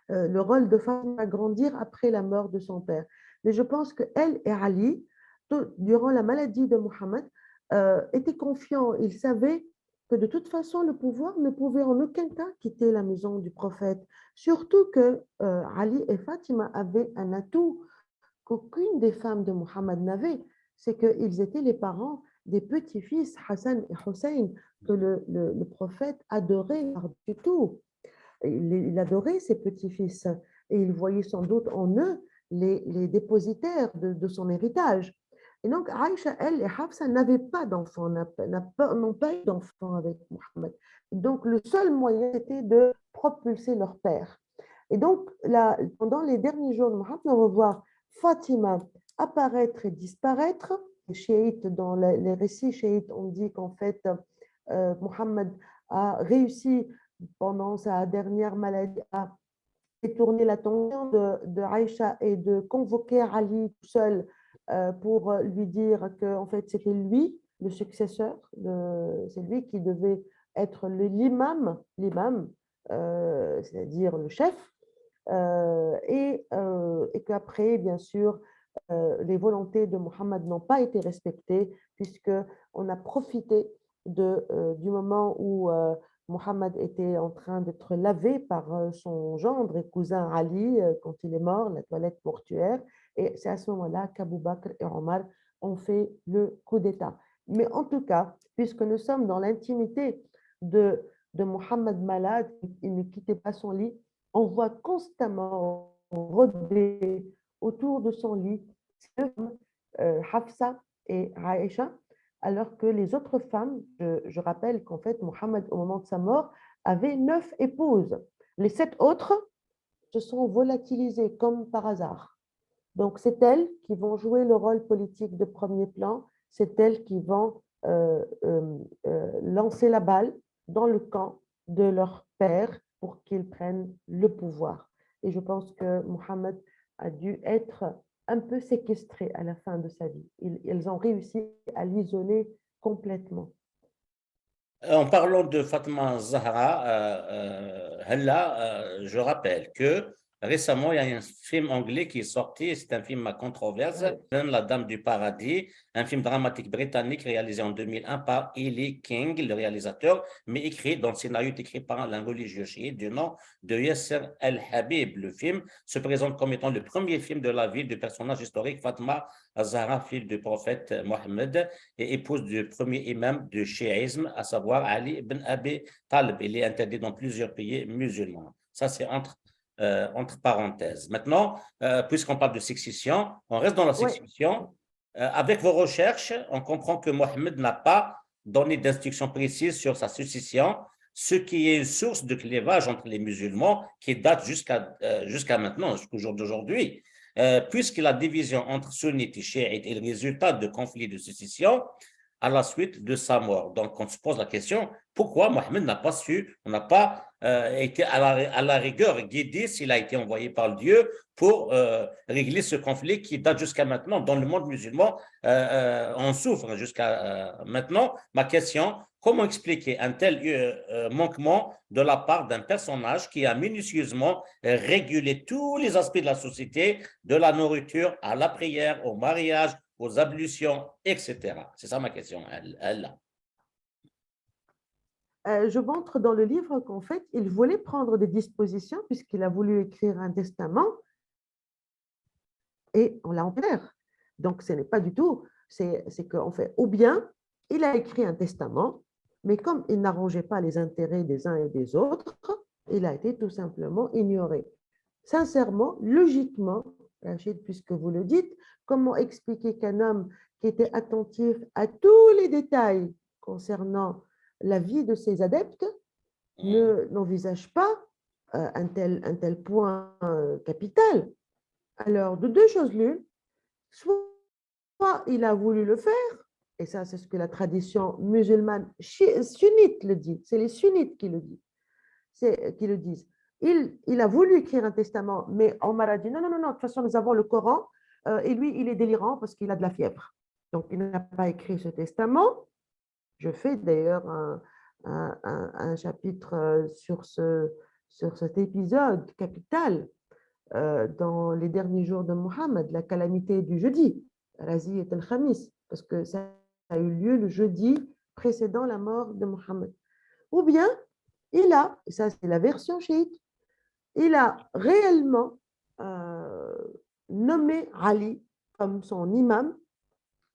[SPEAKER 2] le rôle de femme va grandir après la mort de son père. Mais je pense qu'elle et Ali, durant la maladie de Mohammed, étaient confiants. Ils savaient que de toute façon, le pouvoir ne pouvait en aucun cas quitter la maison du prophète. Surtout que Ali et Fatima avaient un atout qu'aucune des femmes de Mohammed n'avait. c'est qu'ils étaient les parents des petits-fils Hassan et Hussein que le prophète adorait par-dessus tout. Il adorait ses petits-fils et il voyait sans doute en eux les dépositaires de son héritage. Et donc, Aïcha, elle et Hafsa n'avaient pas d'enfants, n'ont pas eu d'enfants avec Mohammed. Donc, le seul moyen, c'était de propulser leur père. Et donc, là, pendant les derniers jours de Mohammed, on va voir Fatima apparaître et disparaître. Les chiites, dans les récits chiites, on dit qu'en fait, Mohammed a réussi pendant sa dernière maladie à détourner l'attention de Aïcha et de convoquer Ali tout seul pour lui dire que en fait, c'était lui le successeur, c'est lui qui devait être l'imam, c'est-à-dire le chef, et qu'après, bien sûr, les volontés de Mohammed n'ont pas été respectées puisqu'on a profité du moment où Mohammed était en train d'être lavé par son gendre et cousin Ali quand il est mort, la toilette mortuaire. Et c'est à ce moment-là qu'Abou Bakr et Omar ont fait le coup d'État. Mais en tout cas, puisque nous sommes dans l'intimité de Mohammed malade, il ne quittait pas son lit, on voit constamment rôder autour de son lit Hafsa et Aïcha, alors que les autres femmes, je rappelle qu'en fait, Mohammed, au moment de sa mort, avait 9 épouses. Les 7 autres se sont volatilisées comme par hasard. Donc, c'est elles qui vont jouer le rôle politique de premier plan, c'est elles qui vont lancer la balle dans le camp de leur père pour qu'ils prennent le pouvoir. Et je pense que Mohammed a dû être un peu séquestré à la fin de sa vie. Ils ont réussi à l'isoler complètement.
[SPEAKER 1] En parlant de Fatma Zahra, je rappelle que récemment, il y a un film anglais qui est sorti, c'est un film à controverse, La Dame du Paradis, un film dramatique britannique réalisé en 2001 par Eli King, le réalisateur, mais écrit, dont le scénario est écrit par un religieux chiite du nom de Yasser El-Habib. Le film se présente comme étant le premier film de la vie du personnage historique Fatma Zahra, fille du prophète Mohammed et épouse du premier imam du chiisme, à savoir Ali ibn Abi Talib. Il est interdit dans plusieurs pays musulmans. Ça, c'est entre parenthèses. Maintenant, puisqu'on parle de succession, on reste dans la succession. Avec vos recherches, on comprend que Mohammed n'a pas donné d'instructions précises sur sa succession, ce qui est une source de clivage entre les musulmans qui date jusqu'à maintenant, jusqu'au jour d'aujourd'hui. Puisque la division entre sunnites et chiites est le résultat de conflits de succession à la suite de sa mort. Donc, on se pose la question, pourquoi Mohammed n'a pas été à la rigueur guidé s'il a été envoyé par Dieu pour régler ce conflit qui date jusqu'à maintenant dans le monde musulman, on souffre jusqu'à maintenant. Ma question, comment expliquer un tel manquement de la part d'un personnage qui a minutieusement régulé tous les aspects de la société, de la nourriture à la prière, au mariage, aux ablutions, etc. C'est ça ma question, elle.
[SPEAKER 2] Je montre dans le livre qu'en fait, il voulait prendre des dispositions puisqu'il a voulu écrire un testament et on l'a en l'air. Donc, ce n'est pas du tout, c'est qu'en fait, ou bien il a écrit un testament, mais comme il n'arrangeait pas les intérêts des uns et des autres, il a été tout simplement ignoré. Sincèrement, logiquement, Rachid, puisque vous le dites, comment expliquer qu'un homme qui était attentif à tous les détails concernant la vie de ses adeptes n'envisage pas un tel point capital? Alors, de deux choses l'une, soit il a voulu le faire, et ça c'est ce que la tradition musulmane sunnite le dit, c'est les sunnites qui le disent. Il a voulu écrire un testament, mais Omar a dit non, de toute façon nous avons le Coran, et lui il est délirant parce qu'il a de la fièvre. Donc il n'a pas écrit ce testament. Je fais d'ailleurs un chapitre sur cet épisode capital dans les derniers jours de Mohammed, la calamité du jeudi, Razi et el-Khamis, parce que ça a eu lieu le jeudi précédant la mort de Mohammed. Ou bien, et ça c'est la version chiite, il a réellement nommé Ali comme son imam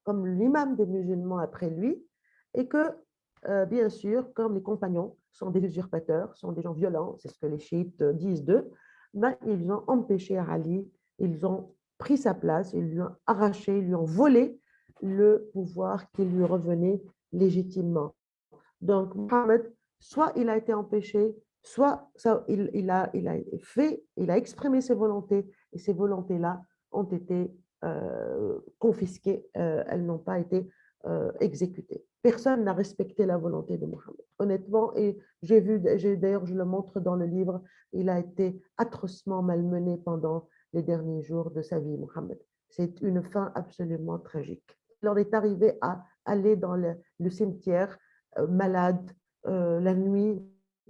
[SPEAKER 2] comme l'imam des musulmans après lui, et que, bien sûr, comme les compagnons sont des usurpateurs, sont des gens violents, c'est ce que les chiites disent d'eux, ben, ils ont empêché Ali, ils ont pris sa place, ils lui ont arraché, ils lui ont volé le pouvoir qui lui revenait légitimement. Donc, Mohammed, soit il a été empêché, soit il a exprimé ses volontés, et ces volontés-là ont été confisquées, elles n'ont pas été exécutées. Personne n'a respecté la volonté de Mohammed, honnêtement, et d'ailleurs, je le montre dans le livre, il a été atrocement malmené pendant les derniers jours de sa vie, Mohammed. C'est une fin absolument tragique. Il en est arrivé à aller dans le cimetière malade la nuit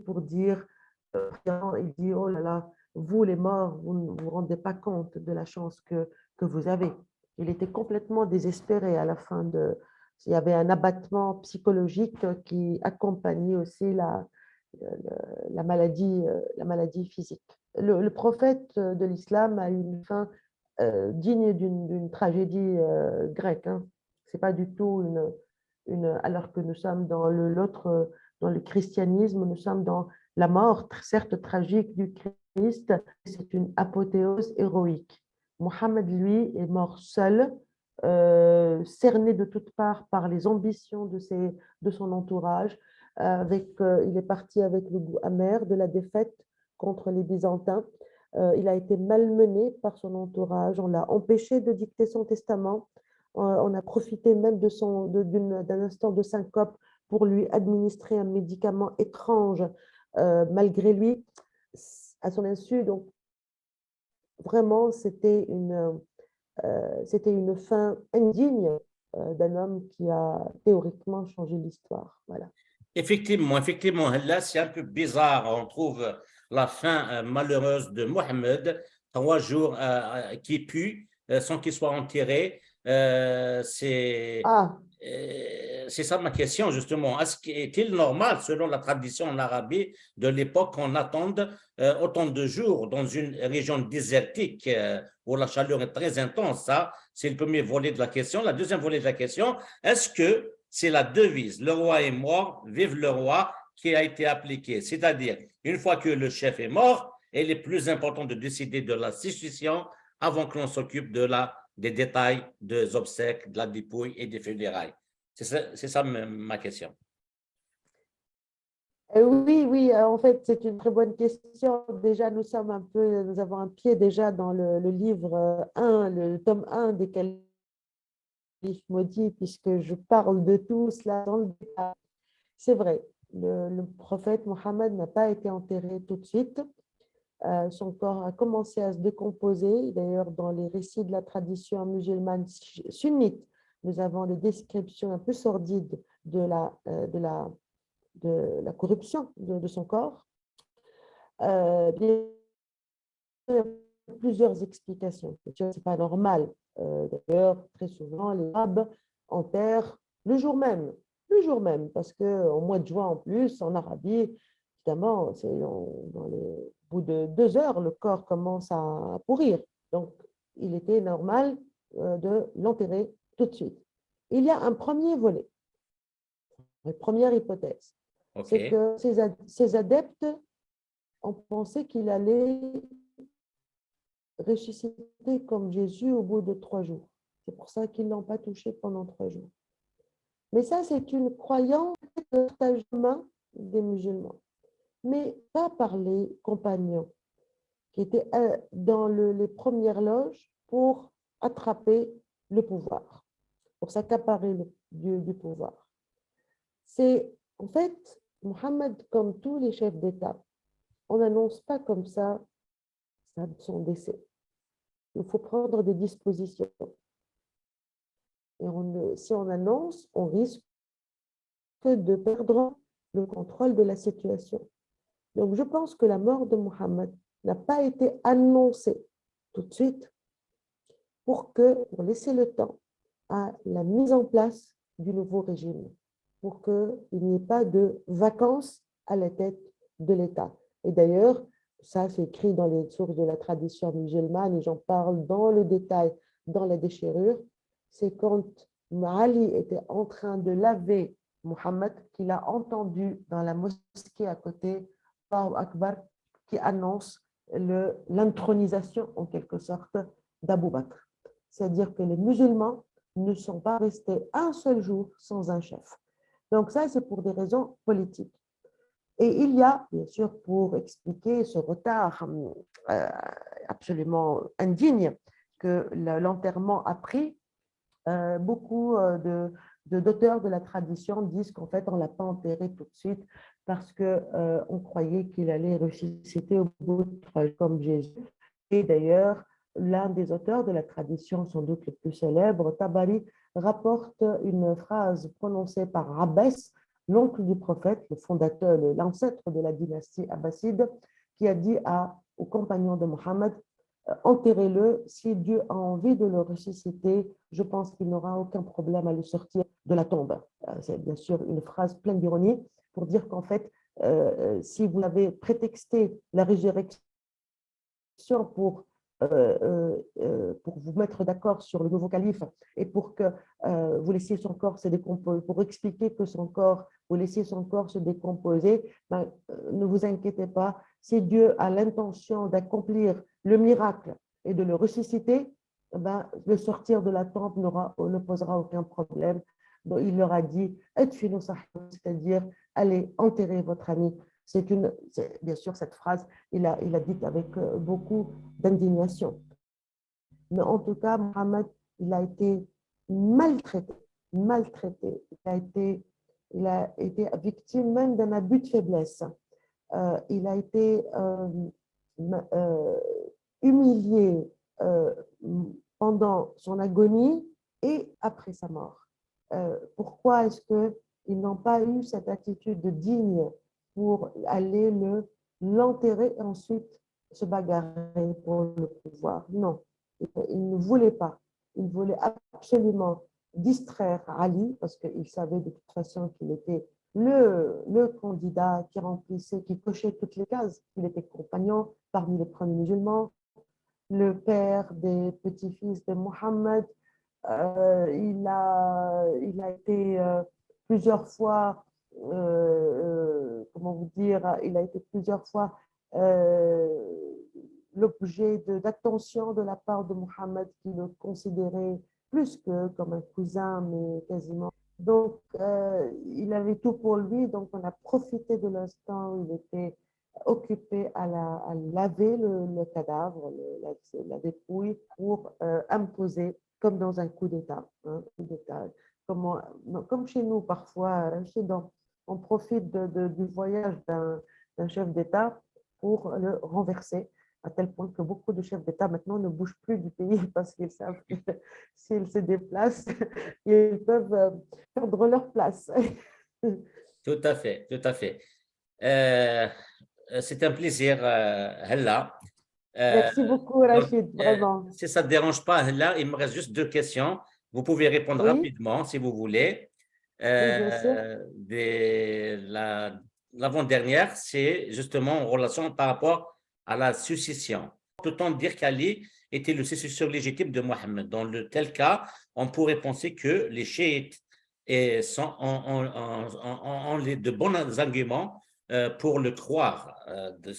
[SPEAKER 2] pour dire, il dit, oh là là, vous les morts, vous ne vous rendez pas compte de la chance que vous avez. Il était complètement désespéré à la fin de... Il y avait un abattement psychologique qui accompagnait aussi la maladie physique. Le prophète de l'islam a eu une fin digne d'une tragédie grecque. Hein. Ce n'est pas du tout alors que nous sommes dans le christianisme, nous sommes dans la mort, certes tragique, du Christ, c'est une apothéose héroïque. Mohammed, lui, est mort seul, cerné de toutes parts par les ambitions de son entourage. Il est parti avec le goût amer de la défaite contre les Byzantins. Il a été malmené par son entourage, on l'a empêché de dicter son testament, on a profité même d'un instant de syncope pour lui administrer un médicament étrange malgré lui, à son insu. Donc, vraiment, c'était une fin indigne d'un homme qui a théoriquement changé l'histoire. Voilà.
[SPEAKER 1] Effectivement, là, c'est un peu bizarre. On trouve la fin malheureuse de Mohammed, 3 jours qui puent sans qu'il soit enterré.
[SPEAKER 2] Ah,
[SPEAKER 1] C'est ça ma question, justement. Est-il normal, selon la tradition en Arabie de l'époque, qu'on attende autant de jours dans une région désertique où la chaleur est très intense? Ça, c'est le premier volet de la question. La deuxième volet de la question, est-ce que c'est la devise « Le roi est mort, vive le roi » qui a été appliquée? C'est-à-dire, une fois que le chef est mort, il est plus important de décider de la succession avant que l'on s'occupe des détails, des obsèques, de la dépouille et des funérailles. C'est ça ma question.
[SPEAKER 2] oui, en fait, c'est une très bonne question. Déjà, nous avons un pied déjà dans le livre 1, le tome 1 des califes maudits, puisque je parle de tout cela dans le détail. C'est vrai, le prophète Mohammed n'a pas été enterré tout de suite. Son corps a commencé à se décomposer. D'ailleurs, dans les récits de la tradition musulmane sunnite, nous avons des descriptions un peu sordides de la corruption de son corps. Il y a plusieurs explications. Ce n'est pas normal. D'ailleurs, très souvent, les Arabes enterrent le jour même, parce qu'au mois de juin en plus, en Arabie, évidemment, au bout de 2 heures, le corps commence à pourrir. Donc, il était normal de l'enterrer tout de suite. Il y a un premier volet, une première hypothèse. C'est que ces adeptes ont pensé qu'il allait ressusciter comme Jésus au bout de 3 jours. C'est pour ça qu'ils ne l'ont pas touché pendant 3 jours. Mais ça, c'est une croyance de partage humain des musulmans, mais pas par les compagnons qui étaient dans les premières loges pour attraper le pouvoir, pour s'accaparer du pouvoir. C'est en fait, Mohammed, comme tous les chefs d'État, on n'annonce pas comme ça son décès. Il faut prendre des dispositions. Et si on annonce, on risque de perdre le contrôle de la situation. Donc, je pense que la mort de Mohammed n'a pas été annoncée tout de suite pour laisser le temps à la mise en place du nouveau régime, pour qu'il n'y ait pas de vacances à la tête de l'État. Et d'ailleurs, ça c'est écrit dans les sources de la tradition musulmane et j'en parle dans le détail dans la déchirure, c'est quand Ali était en train de laver Mohammed, qu'il a entendu dans la mosquée à côté, Allahu Akbar, qui annonce l'intronisation en quelque sorte d'Abu Bakr. C'est-à-dire que les musulmans ne sont pas restés un seul jour sans un chef. Donc ça, c'est pour des raisons politiques. Et il y a, bien sûr, pour expliquer ce retard absolument indigne que l'enterrement a pris, beaucoup d'auteurs de la tradition disent qu'en fait, on ne l'a pas enterré tout de suite parce qu'on croyait qu'il allait ressusciter au bout de 3 jours comme Jésus. Et d'ailleurs, l'un des auteurs de la tradition, sans doute le plus célèbre, Tabari, rapporte une phrase prononcée par Abbas, l'oncle du prophète, le fondateur, l'ancêtre de la dynastie abbasside, qui a dit aux compagnons de Mohammed: enterrez-le, si Dieu a envie de le ressusciter, je pense qu'il n'aura aucun problème à le sortir de la tombe. C'est bien sûr une phrase pleine d'ironie pour dire qu'en fait, si vous avez prétexté la résurrection pour vous mettre d'accord sur le nouveau calife et pour que vous laissiez son corps se décomposer, pour expliquer que vous laissiez son corps se décomposer, ne vous inquiétez pas, si Dieu a l'intention d'accomplir le miracle et de le ressusciter, le sortir de la tombe ne posera aucun problème. Donc, il leur a dit, c'est-à-dire allez enterrer votre ami. Bien sûr, cette phrase, il a dit avec beaucoup d'indignation. Mais en tout cas, Mohammed, il a été maltraité. Il a été victime même d'un abus de faiblesse. Il a été humilié pendant son agonie et après sa mort. Pourquoi est-ce qu'ils n'ont pas eu cette attitude digne pour aller l'enterrer et ensuite se bagarrer pour le pouvoir? Non, il ne voulait pas. Il voulait absolument distraire Ali parce qu'il savait de toute façon qu'il était le candidat qui cochait toutes les cases. Il était compagnon parmi les premiers musulmans, le père des petits-fils de Mohammed. Il a été plusieurs fois, comment vous dire, il a été plusieurs fois l'objet d'attention de la part de Mohammed, qui le considérait plus que comme un cousin, mais quasiment. Donc, il avait tout pour lui, donc on a profité de l'instant où il était occupé à laver le cadavre, la dépouille, pour imposer, comme dans un coup d'État. Comme chez nous parfois, on profite du voyage d'un chef d'État pour le renverser, à tel point que beaucoup de chefs d'État maintenant ne bougent plus du pays parce qu'ils savent que s'ils se déplacent, ils peuvent perdre leur place.
[SPEAKER 1] Tout à fait, tout à fait. C'est un plaisir, Hella.
[SPEAKER 2] Merci beaucoup, Rachid, vraiment.
[SPEAKER 1] Si ça ne te dérange pas, Hella, il me reste juste 2 questions. Vous pouvez répondre rapidement si vous voulez.
[SPEAKER 2] Oui, bien sûr.
[SPEAKER 1] L'avant-dernière, c'est justement en relation par rapport à la succession. Peut-on dire qu'Ali était le successeur légitime de Mohammed? Dans tel cas, on pourrait penser que les chiites ont de bons arguments pour le croire.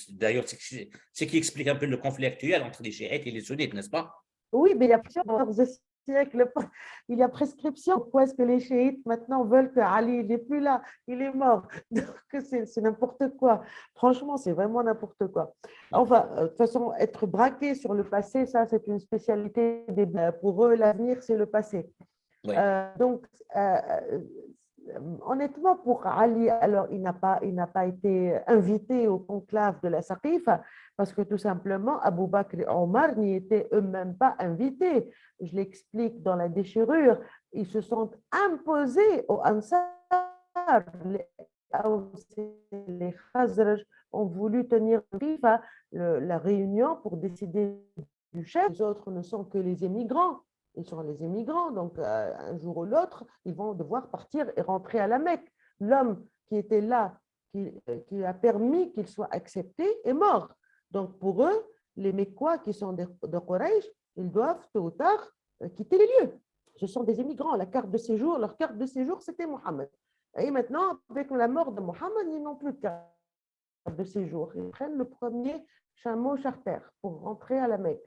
[SPEAKER 1] D'ailleurs, c'est ce qui explique un peu le conflit actuel entre les chiites et les sunnites, n'est-ce pas?
[SPEAKER 2] Oui, mais il y a plusieurs siècles, il y a prescription. Pourquoi est-ce que les chiites maintenant veulent que Ali n'est plus là, il est mort? Donc c'est n'importe quoi. Franchement, c'est vraiment n'importe quoi. Enfin, de toute façon, être braqué sur le passé, ça c'est une spécialité pour eux. L'avenir, c'est le passé.
[SPEAKER 1] Oui.
[SPEAKER 2] Donc, honnêtement, pour Ali, alors il n'a pas été invité au conclave de la Saqifa parce que tout simplement, Abu Bakr et Omar n'y étaient eux-mêmes pas invités. Je l'explique dans la déchirure. Ils se sont imposés aux Ansar. Les Khazraj ont voulu tenir la réunion pour décider du chef. Les autres ne sont que les émigrants. Ils sont les émigrants, donc un jour ou l'autre, ils vont devoir partir et rentrer à la Mecque. L'homme qui était là, qui a permis qu'il soit accepté, est mort. Donc pour eux, les Mecquois qui sont de Quraysh, ils doivent tôt ou tard quitter les lieux. Ce sont des immigrants. La carte de séjour, leur carte de séjour, c'était Mohammed. Et maintenant, avec la mort de Mohammed, ils n'ont plus de carte de séjour. Ils prennent le premier chameau charter pour rentrer à la Mecque.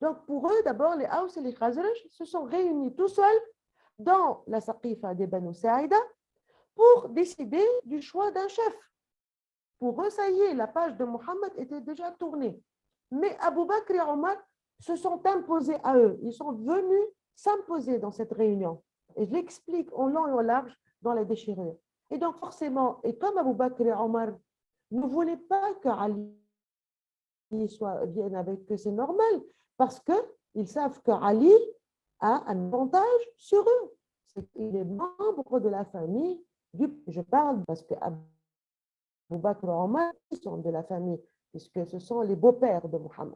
[SPEAKER 2] Donc, pour eux, d'abord, les Haus et les Khazraj se sont réunis tout seuls dans la Saqifa des Banu Saïda pour décider du choix d'un chef. Pour eux, ça y est, la page de Mohammed était déjà tournée. Mais Abu Bakr et Omar se sont imposés à eux. Ils sont venus s'imposer dans cette réunion. Et je l'explique en long et en large dans la déchirure. Et donc, forcément, et comme Abu Bakr et Omar ne voulaient pas que Ali vienne avec eux, c'est normal, parce qu'ils savent que Ali a un avantage sur eux. C'est qu'il est membre de la famille je parle parce que Abu Bakr et Omar sont de la famille, puisque ce sont les beaux-pères de Mohammed,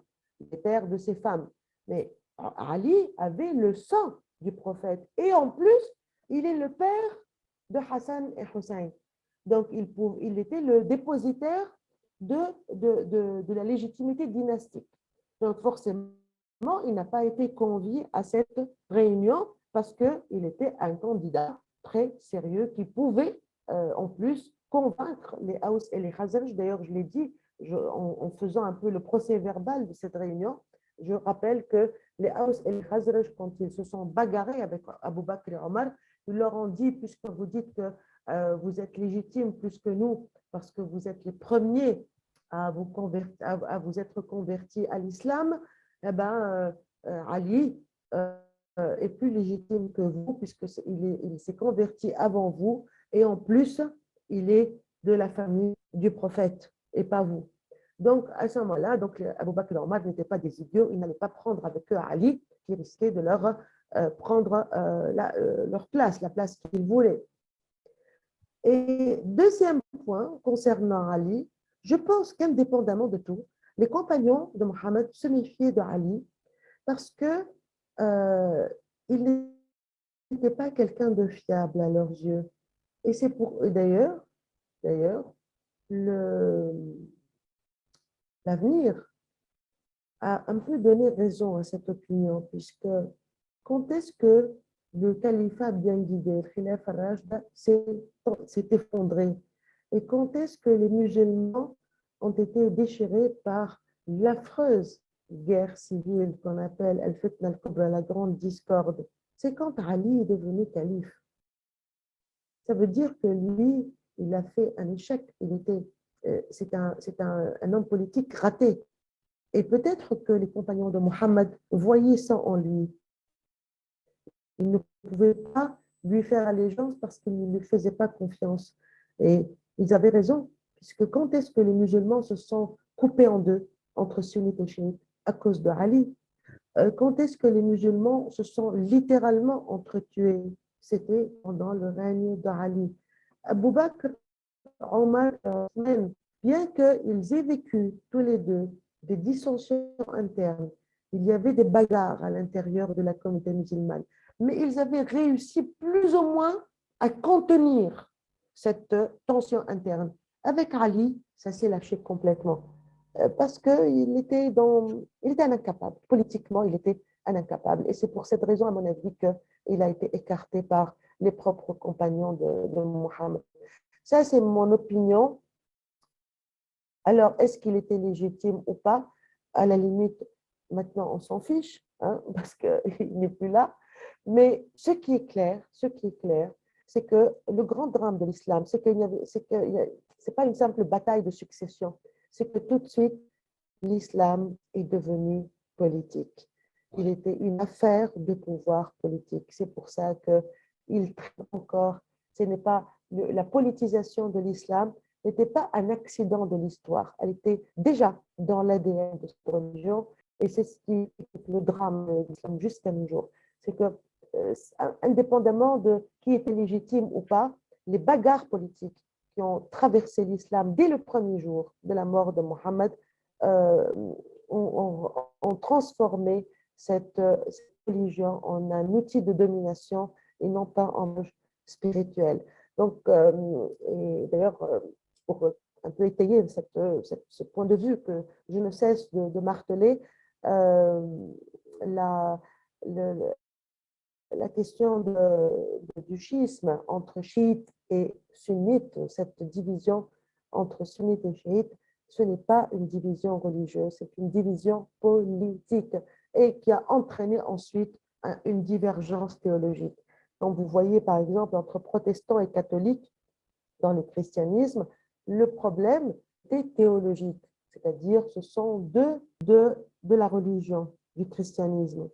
[SPEAKER 2] les pères de ses femmes. Mais Ali avait le sang du prophète. Et en plus, il est le père de Hassan et Hussein. Donc, il était le dépositaire de la légitimité dynastique. Donc, forcément, il n'a pas été convié à cette réunion parce qu'il était un candidat très sérieux qui pouvait, en plus, convaincre les Haus et les Khazraj. D'ailleurs, je l'ai dit en faisant un peu le procès verbal de cette réunion. Je rappelle que les Haus et les Khazraj, quand ils se sont bagarrés avec Abu Bakr et Omar, ils leur ont dit, puisque vous dites que vous êtes légitimes plus que nous, parce que vous êtes les premiers à vous être convertis à l'islam, eh ben, Ali est plus légitime que vous, puisqu'il s'est converti avant vous, et en plus, il est de la famille du prophète, et pas vous. Donc, à ce moment-là, Abu Bakr et Omar n'étaient pas des idiots, ils n'allaient pas prendre avec eux Ali, qui risquait de leur prendre leur place, la place qu'ils voulaient. Et deuxième point, concernant Ali, je pense qu'indépendamment de tout, les compagnons de Mohammed se méfiaient de Ali parce que il n'était pas quelqu'un de fiable à leurs yeux. Et c'est pour eux d'ailleurs, l'avenir a un peu donné raison à cette opinion, puisque quand est-ce que le califat bien guidé, le khilaf al-Rashid, s'est effondré? Et quand est-ce que les musulmans ont été déchirés par l'affreuse guerre civile qu'on appelle al-Fitna al-Kubra, la grande discorde? C'est quand Ali est devenu calife. Ça veut dire que lui, il a fait un échec. C'est un homme politique raté. Et peut-être que les compagnons de Mohammed voyaient ça en lui. Ils ne pouvaient pas lui faire allégeance parce qu'ils ne lui faisaient pas confiance. Et ils avaient raison, puisque quand est-ce que les musulmans se sont coupés en deux, entre sunnites et chiites, à cause de Ali? Quand est-ce que les musulmans se sont littéralement entretués? C'était pendant le règne d'Ali. Abu Bakr, Omar, bien qu'ils aient vécu tous les deux des dissensions internes, il y avait des bagarres à l'intérieur de la communauté musulmane, mais ils avaient réussi plus ou moins à contenir cette tension interne. Avec Ali, ça s'est lâché complètement parce qu'il était un incapable. Politiquement, il était un incapable. Et c'est pour cette raison, à mon avis, qu'il a été écarté par les propres compagnons de Mohammed. Ça, c'est mon opinion. Alors, est-ce qu'il était légitime ou pas? À la limite, maintenant, on s'en fiche, hein, parce qu'il n'est plus là. Mais ce qui est clair, c'est que le grand drame de l'islam, c'est pas une simple bataille de succession, c'est que tout de suite, l'islam est devenu politique. Il était une affaire de pouvoir politique. C'est pour ça qu'il traite encore, ce n'est pas la politisation de l'islam n'était pas un accident de l'histoire. Elle était déjà dans l'ADN de cette religion et c'est ce qui est le drame de l'islam jusqu'à nos jours. C'est que, indépendamment de qui était légitime ou pas, les bagarres politiques qui ont traversé l'islam dès le premier jour de la mort de Mohammed ont transformé cette religion en un outil de domination et non pas en spirituel. Donc, et d'ailleurs, pour un peu étayer ce point de vue que je ne cesse de marteler, la question du schisme entre chiites et sunnites, cette division entre sunnites et chiites, ce n'est pas une division religieuse, c'est une division politique et qui a entraîné ensuite une divergence théologique. Donc, vous voyez, par exemple, entre protestants et catholiques, dans le christianisme, le problème est théologique, c'est-à-dire ce sont de la religion, du christianisme,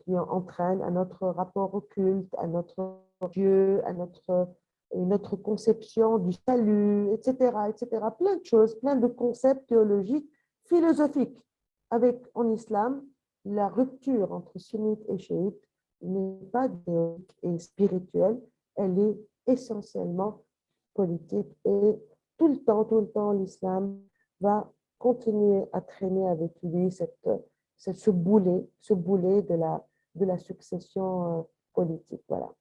[SPEAKER 2] qui entraînent à notre rapport au culte, à notre Dieu, à notre conception du salut, etc., etc. Plein de choses, plein de concepts théologiques, philosophiques. Avec, en islam, la rupture entre sunnites et chiites n'est pas théorique et spirituelle, elle est essentiellement politique et tout le temps, l'islam va continuer à traîner avec lui ce boulet de la succession politique. Voilà.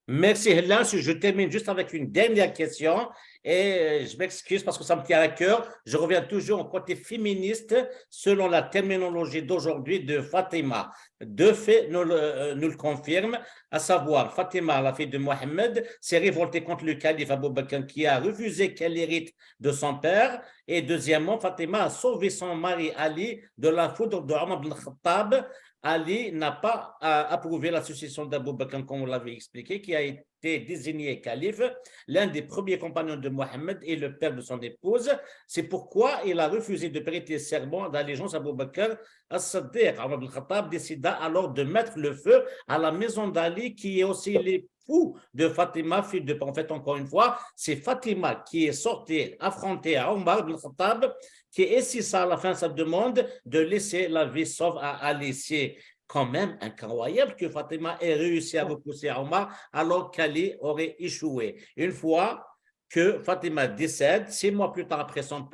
[SPEAKER 1] Merci, Hélène. Je termine juste avec une dernière question et je m'excuse parce que ça me tient à cœur. Je reviens toujours au côté féministe selon la terminologie d'aujourd'hui de Fatima. Deux faits nous le confirment, à savoir Fatima, la fille de Mohammed, s'est révoltée contre le calife Abu Bakr qui a refusé qu'elle hérite de son père. Et deuxièmement, Fatima a sauvé son mari Ali de la foudre de Omar ibn Khattab. Ali n'a pas approuvé la succession d'Abu Bakr, comme vous l'avez expliqué, qui a été désigné calife, l'un des premiers compagnons de Mohammed et le père de son épouse. C'est pourquoi il a refusé de prêter serment d'allégeance à Abu Bakr. As-Siddiq, Omar ibn Khattab, décida alors de mettre le feu à la maison d'Ali, qui est aussi l'époux de Fatima, fille de... En fait, encore une fois, c'est Fatima qui est sortie affronter à Omar ibn Khattab, qui est ici ça à la fin de sa demande de laisser la vie sauve à Ali. C'est quand même incroyable que Fatima ait réussi à repousser Omar alors qu'Ali aurait échoué. Une fois que Fatima décède, 6 mois plus tard après son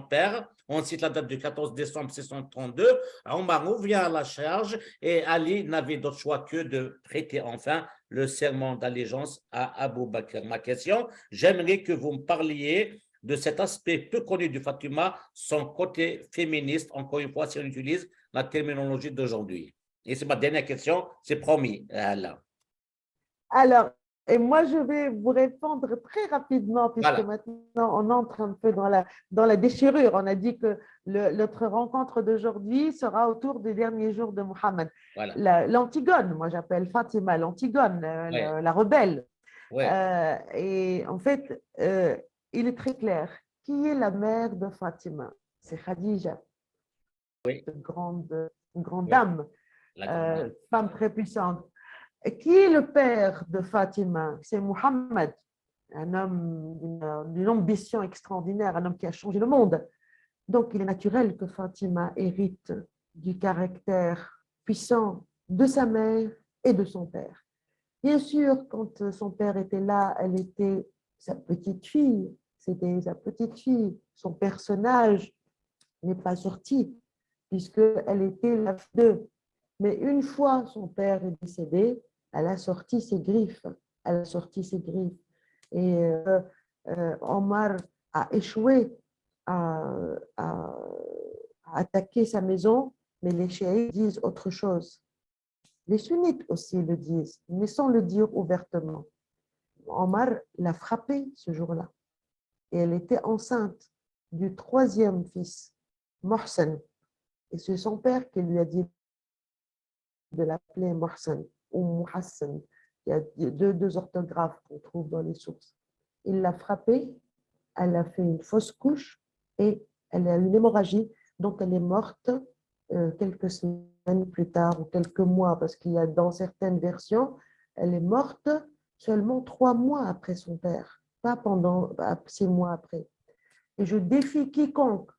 [SPEAKER 1] père, on cite la date du 14 décembre 632, Omar revient à la charge et Ali n'avait d'autre choix que de prêter enfin le serment d'allégeance à Abu Bakr. Ma question, j'aimerais que vous me parliez de cet aspect peu connu du Fatima, son côté féministe, encore une fois, si on utilise la terminologie d'aujourd'hui. Et c'est ma dernière question, c'est promis. Là.
[SPEAKER 2] Alors, et moi, je vais vous répondre très rapidement, puisque
[SPEAKER 1] Voilà.
[SPEAKER 2] maintenant, on entre un peu dans la déchirure. On a dit que notre rencontre d'aujourd'hui sera autour des derniers jours de Mohammed.
[SPEAKER 1] Voilà.
[SPEAKER 2] L'Antigone, moi j'appelle Fatima l'Antigone, la rebelle. Et en fait, il est très clair. Qui est la mère de Fatima? C'est Khadija, une grande dame, femme très puissante. Et qui est le père de Fatima? C'est Mohammed, un homme d'une ambition extraordinaire, un homme qui a changé le monde. Donc, il est naturel que Fatima hérite du caractère puissant de sa mère et de son père. Bien sûr, quand son père était là, elle était sa petite fille, c'était sa petite fille. Son personnage n'est pas sorti, puisqu'elle était la fille d'eux. Mais une fois son père est décédé, elle a sorti ses griffes. Elle a sorti ses griffes. Et Omar a échoué à attaquer sa maison, mais les chiites disent autre chose. Les sunnites aussi le disent, mais sans le dire ouvertement. Omar l'a frappée ce jour-là. Et elle était enceinte du 3e fils, Mohsen. Et c'est son père qui lui a dit de l'appeler Mohsen ou Mohassan. Il y a deux orthographes qu'on trouve dans les sources. Il l'a frappée, elle a fait une fausse couche et elle a eu une hémorragie. Donc, elle est morte quelques semaines plus tard ou quelques mois, parce qu'il y a dans certaines versions, elle est morte seulement 3 mois après son père, pas pendant 6 mois après. Et je défie quiconque,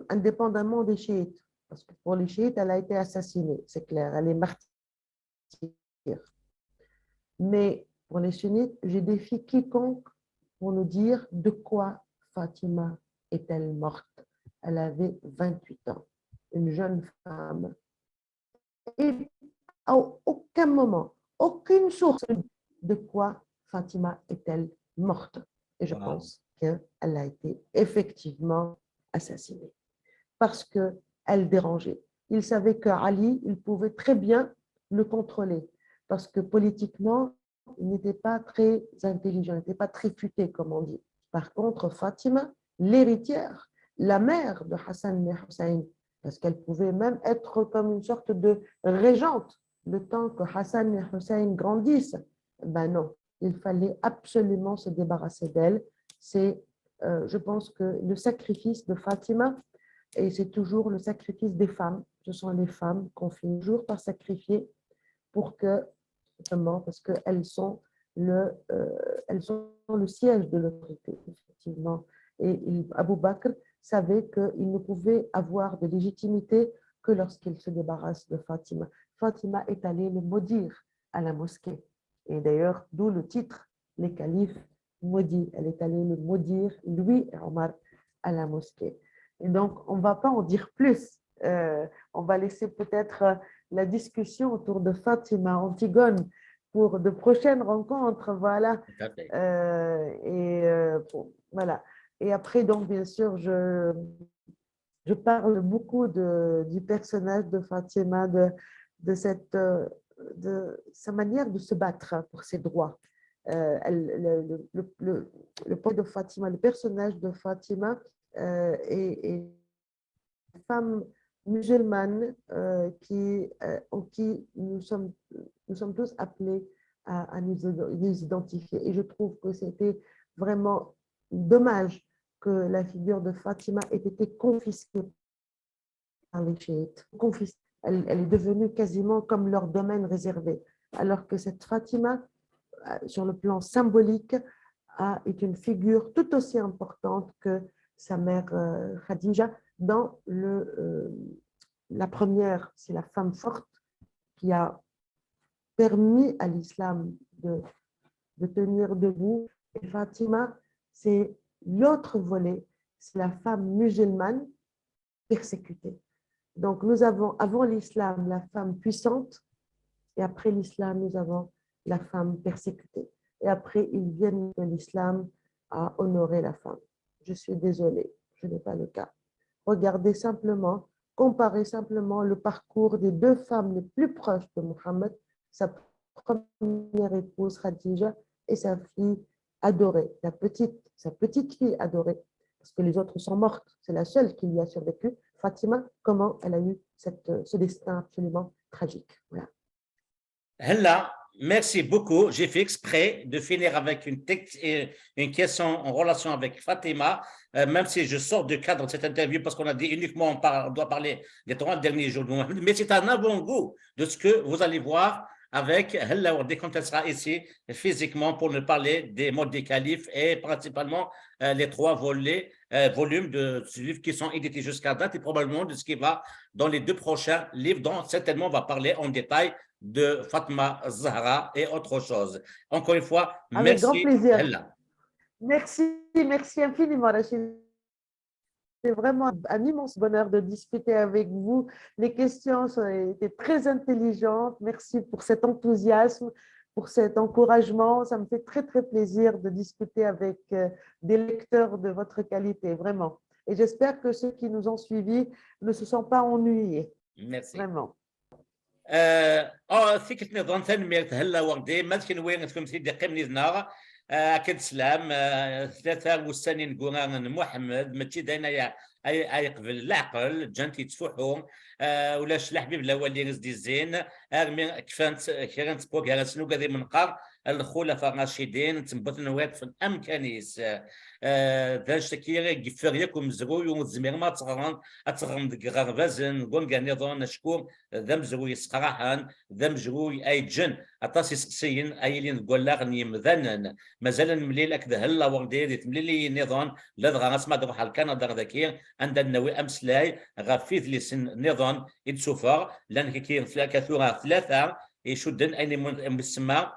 [SPEAKER 2] indépendamment des chiites, parce que pour les chiites, elle a été assassinée, c'est clair, elle est martyre. Mais pour les sunnites, je défie quiconque pour nous dire de quoi Fatima est-elle morte. Elle avait 28 ans, une jeune femme. Et à aucun moment, aucune source de quoi Fatima est-elle morte. Et je pense qu'elle a été effectivement assassinée parce qu'elle dérangeait. Il savait qu'Ali, il pouvait très bien le contrôler. Parce que politiquement, il n'était pas très intelligent, il n'était pas très futé, comme on dit. Par contre, Fatima, l'héritière, la mère de Hassan et Hussein, parce qu'elle pouvait même être comme une sorte de régente le temps que Hassan et Hussein grandissent. Ben non, il fallait absolument se débarrasser d'elle. C'est, je pense que le sacrifice de Fatima, et c'est toujours le sacrifice des femmes, ce sont les femmes qu'on finit toujours par sacrifier pour que, justement, parce qu'elles sont elles sont le siège de l'autorité, effectivement. Et Abu Bakr savait qu'il ne pouvait avoir de légitimité que lorsqu'il se débarrasse de Fatima. Fatima est allée le maudire à la mosquée. Et d'ailleurs, d'où le titre, les califes maudits. Elle est allée le maudire, lui et Omar, à la mosquée. Et donc, on ne va pas en dire plus. On va laisser peut-être la discussion autour de Fatima, Antigone, pour de prochaines rencontres, voilà. Voilà. Et après, donc, bien sûr, je parle beaucoup du personnage de Fatima, de sa manière de se battre pour ses droits. Le point de Fatima, le personnage de Fatima est une femme musulmane en qui nous sommes tous appelés à nous identifier. Et je trouve que c'était vraiment dommage que la figure de Fatima ait été confisquée par les chiites. Elle est devenue quasiment comme leur domaine réservé. Alors que cette Fatima, sur le plan symbolique, est une figure tout aussi importante que sa mère Khadija. Dans la première, c'est la femme forte qui a permis à l'islam de tenir debout. Et Fatima, c'est l'autre volet, c'est la femme musulmane persécutée. Donc, nous avons avant l'islam la femme puissante, et après l'islam, nous avons la femme persécutée. Et après, ils viennent de l'islam à honorer la femme. Je suis désolée, je n'ai pas le cas. Regardez simplement, comparez simplement le parcours des deux femmes les plus proches de Mohammed, sa première épouse Khadija et sa fille adorée, sa petite fille adorée, parce que les autres sont mortes, c'est la seule qui lui a survécu. Fatima, comment elle a eu ce destin absolument tragique. Voilà.
[SPEAKER 1] Hella, merci beaucoup. J'ai fait exprès de finir avec une question en relation avec Fatima, même si je sors du cadre de cette interview parce qu'on a dit uniquement on doit parler des 3 derniers jours de Mohamed, mais c'est un avant-goût de ce que vous allez voir avec Hella Wardi quand elle sera ici physiquement pour nous parler des modes des califes et principalement les 3 volumes de ce livre qui sont édités jusqu'à date et probablement de ce qui va dans les 2 prochains livres dont certainement on va parler en détail de Fatma Zahra et autre chose. Encore une fois,
[SPEAKER 2] avec
[SPEAKER 1] merci.
[SPEAKER 2] Grand plaisir.
[SPEAKER 1] Hella.
[SPEAKER 2] Merci infiniment, Rachid. C'est vraiment un immense bonheur de discuter avec vous. Les questions ont été très intelligentes. Merci pour cet enthousiasme, pour cet encouragement. Ça me fait très, très plaisir de discuter avec des lecteurs de votre qualité, vraiment. Et j'espère que ceux qui nous ont suivis ne se sont pas ennuyés.
[SPEAKER 1] Merci.
[SPEAKER 2] Vraiment.
[SPEAKER 1] ثيك نظام ثاني هلا وردي ما كان وين تكون سيدي قيم نزنا اكيد سلام 3 والسنين نقول محمد ماشي داينا اي قبل العقل جانتي تفوحو ولا الحبيب الاول اللي نزدي الزين ارمي كفانت بوك على سنو قادي منقر الخلفاء الراشدين تنبت نوات في الامكانيس ذا شتكيري كفريكم زغوي ومزمير ما تغرم ديك غربازن كون نظام نشكور ذا مزغوي صراحه ذا مزغوي اي جن اطاسي سقسيين اي اللي نقول لا غني مذنن مازال مليل اكذا هلا وردي تمليلي نظام لا دغا نسمع دغ حال كندا ذاكير عند النوي امسلاي غافيث لي سن نظام يتسوفر لان كيكير كثوره 3 يشدن اي مسمى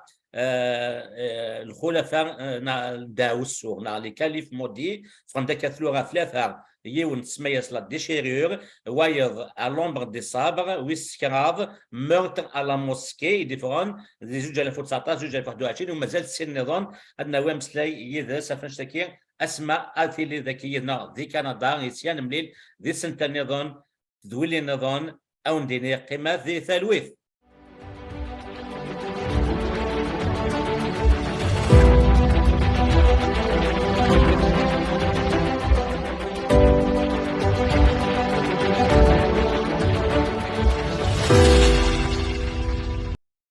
[SPEAKER 1] الخلفاء داو السور لي كاليف مودي فندك كثلوغا 3 يون سميس لا ديشيرور وايض à l'ombre des sabres ويسكراض meurtre à la mosquée ديفرون دي زوج 2019 زوج 2021 ومازال السن نظام عندنا وامسلاي يذا سافنشتكي اسماء اثيلي ذكينا ذي كندا يسيان مليل ذي سنت النظام ذولي النظام او نديني قيمه ذي ثالوث